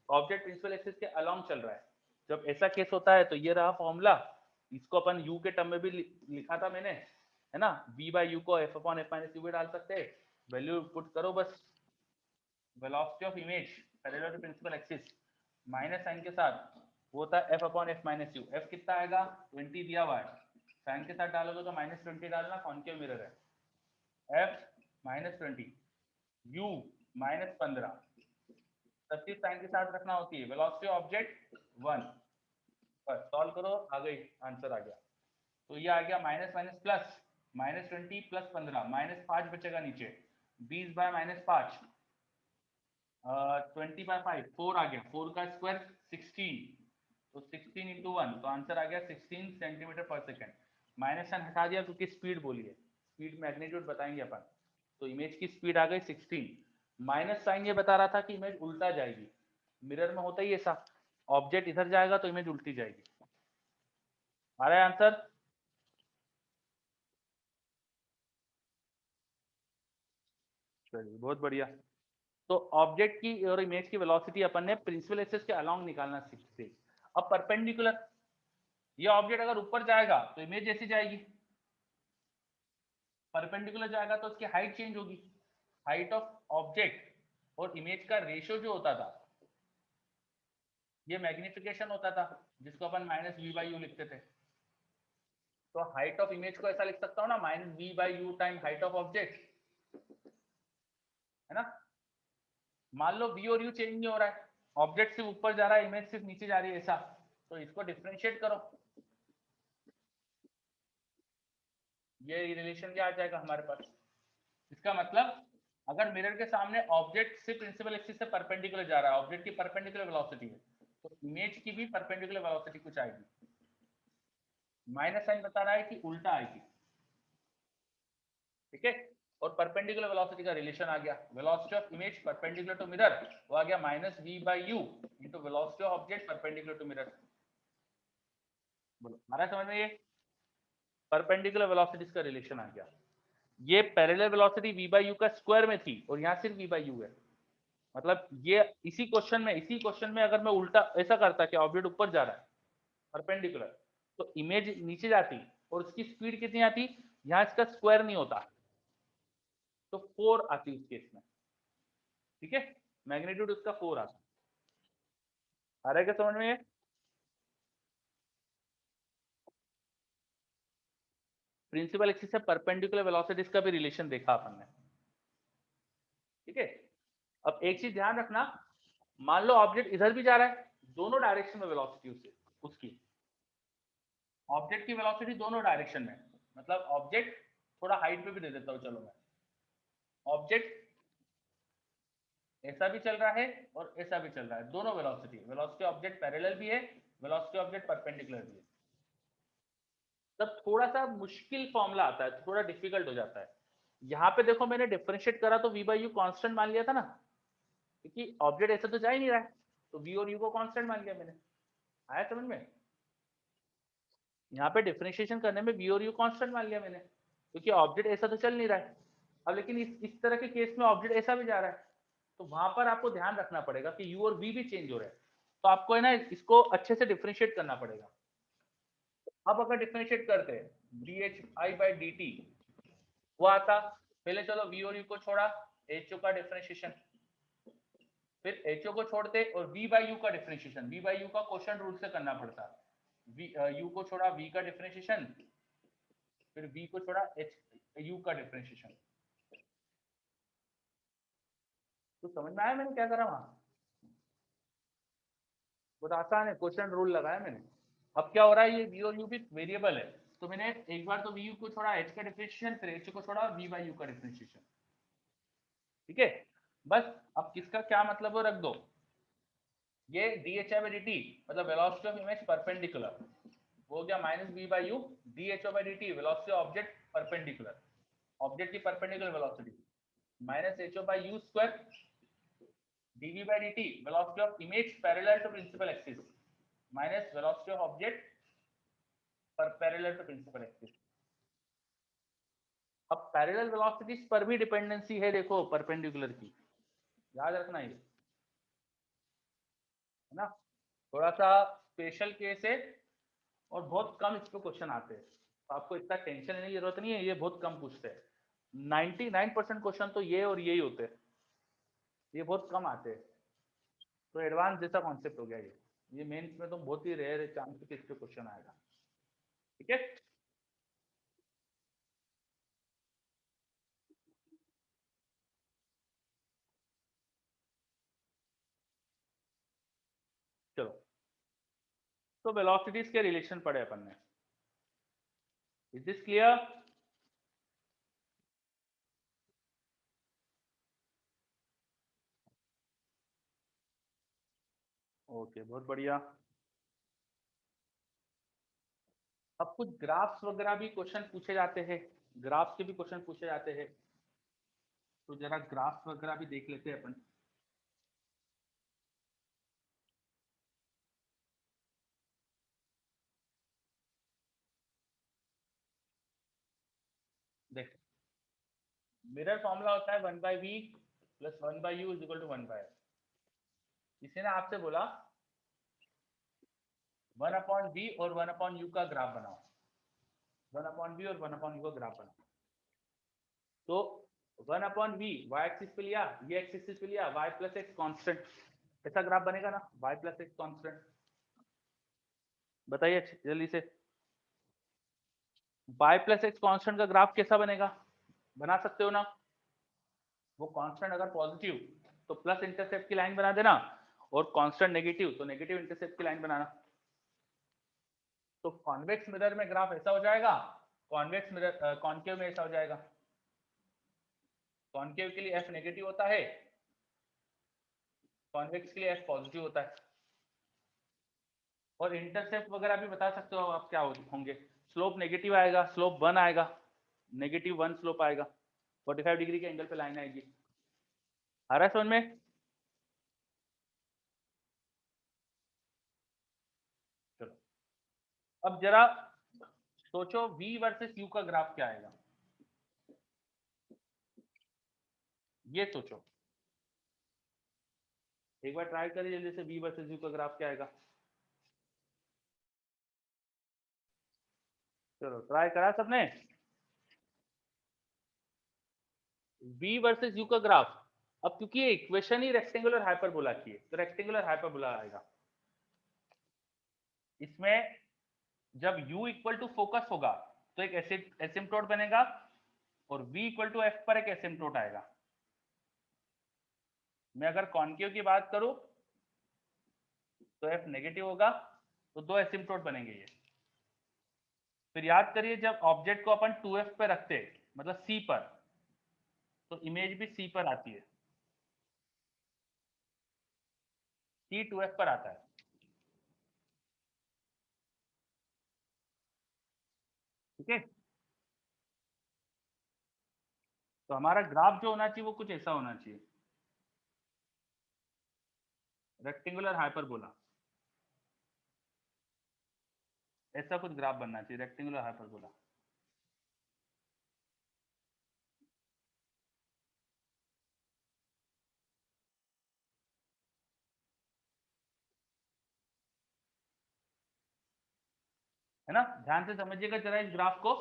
ऑब्जेक्ट प्रिंसिपल एक्सिस के अलोंग चल रहा है। जब ऐसा केस होता है तो ये रहा फॉर्मूला, इसको अपन यू के टर्म में भी लिखा था मैंने, है ना, v बाई यू को f upon f minus u भी डाल सकते हैं, वैल्यू पुट करो बस, velocity of image parallel to principal axis minus sign के साथ वो होता है f upon f minus u, f कितना आएगा 20 दिया हुआ है, साइन के साथ डालोगे तो माइनस 20 डालना, कॉन्केव मिरर है, f माइनस 20 u माइनस 15, सब चीज साइन के साथ रखना होती है, वेलोसिटी ऑब्जेक्ट 1, बस सॉल्व करो, आ गई, आंसर आ गया। तो ये आ गया minus minus plus, minus 20 plus 15, minus 5 बचेगा नीचे, 20 बाय माइनस 5, 20 बाय 5, 4 आ गया, 4 का स्क्वायर 16, तो 16 इंटू 1, तो आंसर आ गया 16 सेंटीमीटर पर सेकेंड। माइनस साइन हटा दिया क्योंकि स्पीड बोली है, स्पीड मैग्नीट्यूड बताएंगे अपन, तो इमेज की स्पीड आ गई 16। माइनस साइन ये बता रहा था कि इमेज उल्टा जाएगी, मिरर में होता ही ऐसा, ऑब्जेक्ट इधर जाएगा तो इमेज उल्टी जाएगी। आ रहा है आंसर? चलिए बहुत बढ़िया। तो ऑब्जेक्ट की और इमेज की वेलोसिटी अपन ने प्रिंसिपल एक्सिस के अलोंग निकालना सीखे। अब परपेंडिकुलर, ये ऑब्जेक्ट अगर ऊपर जाएगा तो इमेज ऐसी जाएगी, परपेंडिकुलर जाएगा तो उसकी हाइट चेंज होगी, हाइट ऑफ ऑब्जेक्ट और इमेज का रेशियो जो होता था, ये मैग्निफिकेशन होता था, जिसको अपन माइनस वी बाई यू लिखते थे। तो हाइट ऑफ इमेज को ऐसा लिख सकता हूँ ना, minus we by u time height of object, है ना। मान लो वी और यू चेंज नहीं हो रहा है, ऑब्जेक्ट सिर्फ ऊपर जा रहा है, इमेज सिर्फ नीचे जा रही है, ऐसा, तो इसको डिफरेंशिएट करो, ये रिलेशन क्या आ जाएगा हमारे पास। इसका मतलब अगर मिरर के सामने ऑब्जेक्ट सिर्फ प्रिंसिपल एक्सिस से परपेंडिकुलर जा रहा है, ऑब्जेक्ट की परपेंडिकुलर वेलोसिटी है, तो इमेज की भी परपेंडिकुलर वेलोसिटी कुछ आएगी, माइनस साइन बता रहा है कि उल्टा आएगी, ठीक है। और परपेंडिकुलर वेलोसिटी का रिलेशन आ गया, velocity of image perpendicular to mirror, वो आ गया minus we by u into velocity of object perpendicular to mirror. बोलो आ रहा है समझ में, ये परपेंडिकुलर वेलोसिटीज का रिलेशन आ गया। ये parallel velocity v by you का स्क्वायर में थी और यहाँ सिर्फ v बाई यू है, मतलब ये इसी क्वेश्चन में अगर मैं उल्टा ऐसा करता कि ऑब्जेक्ट ऊपर जा रहा है परपेंडिकुलर, तो इमेज नीचे जाती और उसकी स्पीड कितनी आती, यहाँ इसका स्क्वायर नहीं होता, तो 4 आती उस केस में, ठीक है, मैग्नीट्यूड उसका 4 आता। आ रहा है क्या समझ में ये? प्रिंसिपल एक्सिस से परपेंडिकुलर वेलोसिटीज का भी रिलेशन देखा अपन ने, ठीक है। अब एक चीज ध्यान रखना, मान लो ऑब्जेक्ट इधर भी जा रहा है, दोनों डायरेक्शन में वेलोसिटी उसकी ऑब्जेक्ट की वेलोसिटी दोनों डायरेक्शन में, मतलब ऑब्जेक्ट थोड़ा हाइट पे भी दे देता हूँ, चलो मैं, ऑब्जेक्ट ऐसा भी चल रहा है और ऐसा भी चल रहा है, दोनों वेलोसिटी, वेलोसिटी ऑब्जेक्ट पैरेलल भी है, वेलोसिटी ऑब्जेक्ट परपेंडिकुलर भी है, तब थोड़ा सा मुश्किल फॉर्मूला आता है, थोड़ा डिफिकल्ट हो जाता है। यहाँ पे देखो मैंने डिफरेंशिएट करा तो v बाई यू कॉन्स्टेंट मान लिया था ना, क्योंकि ऑब्जेक्ट ऐसा तो जा ही नहीं रहा है, तो v और u को कांस्टेंट मान लिया मैंने। आया समझ में? यहाँ पे डिफरेंशिएशन करने में v और u कांस्टेंट मान लिया मैंने, क्योंकि ऑब्जेक्ट ऐसा तो चल नहीं रहा है। अब लेकिन इस तरह के केस में ऑब्जेक्ट ऐसा भी जा रहा है, तो वहां पर आपको ध्यान रखना पड़ेगा कि u और v भी चेंज हो रहे हैं, तो आपको है ना इसको अच्छे से डिफरेंशिएट करना पड़ेगा। अब अगर डिफरेंशिएट करते हैं dhi बाई dt, वो आता, पहले चलो v और u को छोड़ा, ho का डिफरेंशिएशन, फिर HO को छोड़ते और v बाई यू का डिफरेंशिएशन, v बाई यू का क्वेश्चन रूल से करना पड़ता, u को छोड़ा v का डिफरेंशिएशन, फिर v को छोड़ा u का डिफरेंशिएशन। तो समझ में आया मैंने क्या करा वहां? बहुत आसान है, क्वेश्चन रूल लगाया मैंने। अब क्या हो रहा है, ये v और u भी वेरिएबल है, तो मैंने एक बार तो vu को छोड़ा h का डिफरेंशिएशन, फिर h को छोड़ा v बाई यू का डिफरेंशिएशन, ठीक है। बस अब किसका क्या मतलब है रख दो, ये dhi बाई dt मतलब वेलोसिटी ऑफ इमेज परपेंडिकुलर, वो हो गया minus we by U dho by dt velocity object perpendicular, object की perpendicular velocity, minus ho by U square dv by dt velocity of image parallel to principal axis minus velocity of object पर parallel to principal axis. अब parallel velocities पर भी dependency है, देखो perpendicular की, याद रखना ये, है ना। थोड़ा सा स्पेशल केस है और बहुत कम इस पे क्वेश्चन आते हैं, तो आपको इतना टेंशन लेने की जरूरत नहीं है, ये बहुत कम पूछते हैं। 99% क्वेश्चन तो ये और यही होते हैं, ये बहुत कम आते हैं। तो एडवांस जैसा कॉन्सेप्ट हो गया ये मेंस में तो बहुत ही रेयर चांस है कि इस पे क्वेश्चन आएगा। ठीक है, चलो, तो वेलोसिटीज के रिलेशन पढ़े अपन ने, इज दिस क्लियर? ओके, बहुत बढ़िया। अब कुछ ग्राफ्स वगैरह भी क्वेश्चन पूछे जाते हैं, ग्राफ्स के भी क्वेश्चन पूछे जाते हैं, तो जरा ग्राफ्स वगैरह भी देख लेते हैं अपन। देख, मिरर फॉर्मूला होता है 1/v plus 1/u is equal to 1/f। किसी ने आपसे बोला 1/v और 1/u का ग्राफ बनाओ, 1/v और 1/u का ग्राफ बनाओ, तो 1/v y एक्सिस पे लिया, ये एक्सिस पे लिया, y प्लस एक्स कॉन्स्टेंट, ऐसा ग्राफ बनेगा ना, y प्लस एक्स कॉन्स्टेंट। बताइए जल्दी से, y प्लस एक्स कॉन्स्टेंट का ग्राफ कैसा बनेगा, बना सकते हो ना। वो कांस्टेंट अगर पॉजिटिव तो प्लस इंटरसेप्ट की लाइन बना देना, और कांस्टेंट नेगेटिव तो नेगेटिव इंटरसेप्ट की लाइन बनाना। तो कॉन्वेक्स मिरर में ग्राफ ऐसा हो जाएगा, कॉन्वेक्स मिरर कॉन्केव में ऐसा हो जाएगा। कॉन्केव के लिए एफ नेगेटिव होता है, कॉन्वेक्स के लिए एफ पॉजिटिव होता है। और इंटरसेप्ट वगैरह भी बता सकते हो आप क्या होंगे, स्लोप नेगेटिव आएगा, स्लोप 1 आएगा, -1 स्लोप आएगा, 45 डिग्री के एंगल पे लाइन आएगी। आ रहा है समझ में? चलो, अब जरा सोचो v वर्सेस u का ग्राफ क्या आएगा, ये सोचो, एक बार ट्राई करिए जल्दी से, v वर्सेस u का ग्राफ क्या आएगा। चलो ट्राई करा सबने, v वर्सेस u का ग्राफ। अब क्योंकि ये इक्वेशन ही रेक्टेंगुलर हाइपरबोला की है, तो रेक्टेंगुलर हाइपरबोला आएगा। इसमें जब u इक्वल टू फोकस होगा तो एक एसिम्प्टोट बनेगा, और v इक्वल टू f पर एक एसिम्प्टोट आएगा। मैं अगर कॉन्केव की बात करूं तो f नेगेटिव होगा, तो दो एसिम्प्टोट बनेंगे ये। फिर याद करिए, जब ऑब्जेक्ट को अपन 2f पे रखते हैं, मतलब c पर, तो इमेज भी c पर आती है, c 2f पर आता है। ठीक है, तो हमारा ग्राफ जो होना चाहिए वो कुछ ऐसा होना चाहिए, रेक्टेंगुलर हाइपरबोला, ऐसा कुछ ग्राफ बनना चाहिए, रेक्टेंगुलर हाइपरबोला। है ना, ध्यान से समझिएगा जरा इस ग्राफ को।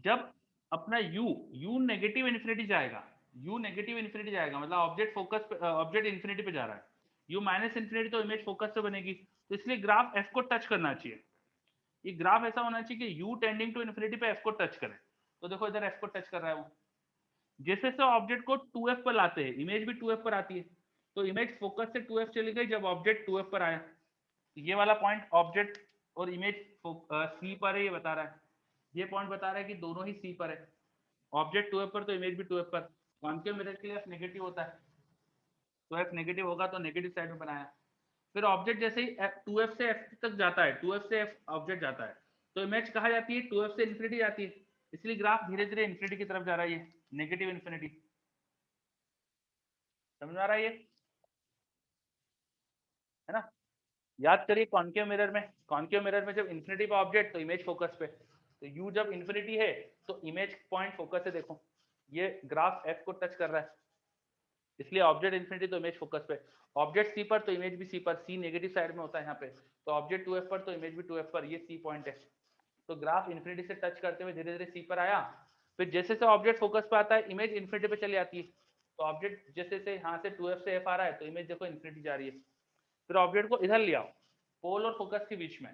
जब अपना u नेगेटिव इन्फिनिटी जाएगा, u नेगेटिव इन्फिनिटी जाएगा, मतलब ऑब्जेक्ट फोकस पे, ऑब्जेक्ट इन्फिनिटी पे जा रहा है, u माइनस इन्फिनिटी तो इमेज फोकस पे बनेगी, तो इसलिए ग्राफ f को टच करना चाहिए। ये ग्राफ ऐसा होना चाहिए कि u टेंडिंग टू इन्फिनिटी पे f को टच करे। तो देखो इधर f को टच कर रहा है वो। जैसे से ऑब्जेक्ट को 2f पर लाते हैं, इमेज भी 2f पर आती है, तो इमेज फोकस से 2f चली गई जब ऑब्जेक्ट 2f पर आया। ये वाला पॉइंट ऑब्जेक्ट और इमेज सी पर है, ये बता रहा है, ये पॉइंट बता रहा है कि दोनों ही सी पर है, ऑब्जेक्ट 2f पर तो इमेज भी 2f पर। कॉन्केव मिरर के लिए एफ नेगेटिव होता है, तो एफ नेगेटिव होगा तो नेगेटिव साइड में बनाया। फिर ऑब्जेक्ट जैसे ही 2f से f तक जाता है, 2f से f ऑब्जेक्ट जाता है, तो इमेज कहाँ जाती है, 2f से इन्फिनिटी जाती है, इसलिए ग्राफ धीरे धीरे इन्फिनिटी की तरफ जा रहा है, ये नेगेटिव इन्फिनिटी। समझ आ रहा है ये, है ना। याद करिए कॉन्केव मिरर में, कॉन्केव मिरर में जब इन्फिनिटी पे ऑब्जेक्ट तो इमेज फोकस पे, तो तो u जब इन्फिनिटी है तो इमेज पॉइंट फोकस है, देखो ये ग्राफ f को टच कर रहा है, इसलिए ऑब्जेक्ट इन्फिनिटी तो इमेज फोकस पे, ऑब्जेक्ट सी पर तो इमेज भी सी पर, सी नेगेटिव साइड में होता है यहाँ पे, तो ऑब्जेक्ट 2f पर तो इमेज भी 2f पर, ये सी पॉइंट है। तो ग्राफ इन्फिनिटी से टच करते हुए धीरे धीरे सी पर आया, फिर जैसे से ऑब्जेक्ट फोकस पे आता है इमेज इन्फिनिटी पे चली आती है, तो ऑब्जेक्ट जैसे से यहाँ से 2f से f आ रहा है तो इमेज देखो इन्फिनिटी जा रही है, फिर ऑब्जेक्ट को इधर ले आओ पोल और फोकस के बीच में,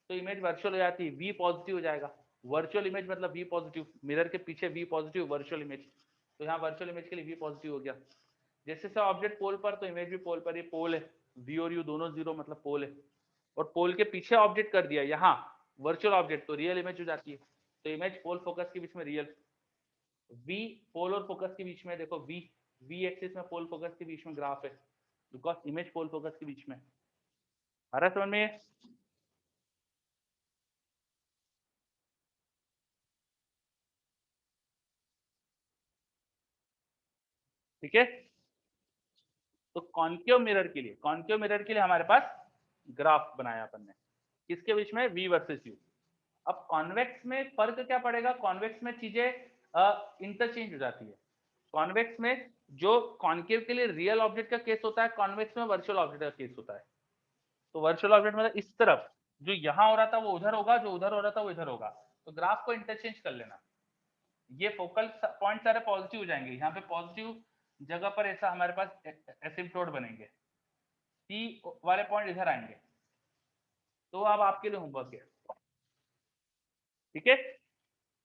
तो इमेज वर्चुअल हो जाती है, वी पॉजिटिव हो जाएगा, वर्चुअल इमेज मतलब वी पॉजिटिव, मिरर के पीछे वी पॉजिटिव वर्चुअल इमेज, तो यहाँ वर्चुअल इमेज के लिए वी पॉजिटिव हो गया। जैसे से ऑब्जेक्ट पोल पर तो इमेज भी पोल पर, ये पोल है, वी और यू दोनों जीरो मतलब पोल है, और पोल के पीछे ऑब्जेक्ट कर दिया यहाँ वर्चुअल ऑब्जेक्ट, तो रियल इमेज हो जाती है, तो इमेज पोल फोकस के बीच में रियल, वी पोल और फोकस के बीच में देखो वी, वी एक्सिस में पोल फोकस के बीच में ग्राफ है, बिकॉज इमेज पोल फोकस के बीच में। आ रहा है समझ में? ठीक है, तो कॉन्केव मिरर के लिए, कॉन्केव मिरर के लिए हमारे पास ग्राफ बनाया अपन ने, किसके बीच में, वी वर्सेस यू। अब कॉन्वेक्स में फर्क क्या पड़ेगा, कॉन्वेक्स में चीजें इंटरचेंज हो जाती है, कॉन्वेक्स में जो कॉन्केव के लिए रियल ऑब्जेक्ट का केस होता है, कॉन्वेक्स में वर्चुअल ऑब्जेक्ट का केस होता है। तो वर्चुअल ऑब्जेक्ट मतलब इस तरफ जो यहाँ हो रहा था वो उधर होगा, जो उधर हो रहा था वो इधर होगा, तो ग्राफ को इंटरचेंज कर लेना, ये फोकल पॉइंट सारे पॉजिटिव हो जाएंगे, यहाँ पे पॉजिटिव जगह पर ऐसा हमारे पास एसिम्प्टोट बनेंगे, सी वाले पॉइंट इधर आएंगे, तो अब आपके लिए होमवर्क है, ठीक है,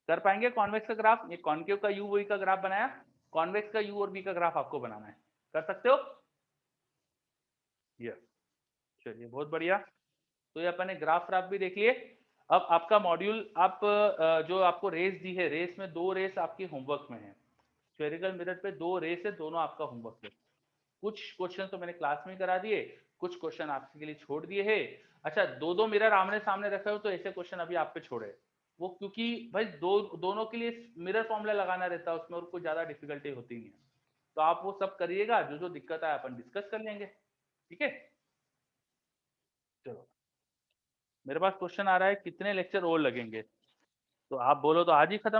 कर पाएंगे कॉन्वेक्स का ग्राफ, ये कॉन्केव का यू वी का ग्राफ बनाया, कॉन्वेक्स का यू और वी का ग्राफ आपको बनाना है, कर सकते हो? ये चलिए बहुत बढ़िया, तो ये अपन ने ग्राफ ग्राफ भी देख लिए। अब आपका मॉड्यूल आप जो आपको रेस दी है, रेस में दो रेस आपकी होमवर्क में है, स्फेरिकल मिरर पे दो रेस है, दोनों आपका होमवर्क है, कुछ क्वेश्चन तो मैंने क्लास में करा दिए, कुछ क्वेश्चन आपके लिए छोड़ दिए हैं। अच्छा, दो दो मिरर आमने सामने रखे हो तो ऐसे क्वेश्चन अभी आप पे छोड़े, वो क्योंकि भाई दोनों के लिए मिरर फॉर्मूला लगाना रहता है उसमें, और कोई ज्यादा डिफिकल्टी होती नहीं है, तो आप वो सब करिएगा, जो जो दिक्कत है अपन डिस्कस कर लेंगे, ठीक है। चलो, मेरे पास क्वेश्चन आ रहा है कितने लेक्चर और लगेंगे, तो आप बोलो तो आज ही खत्म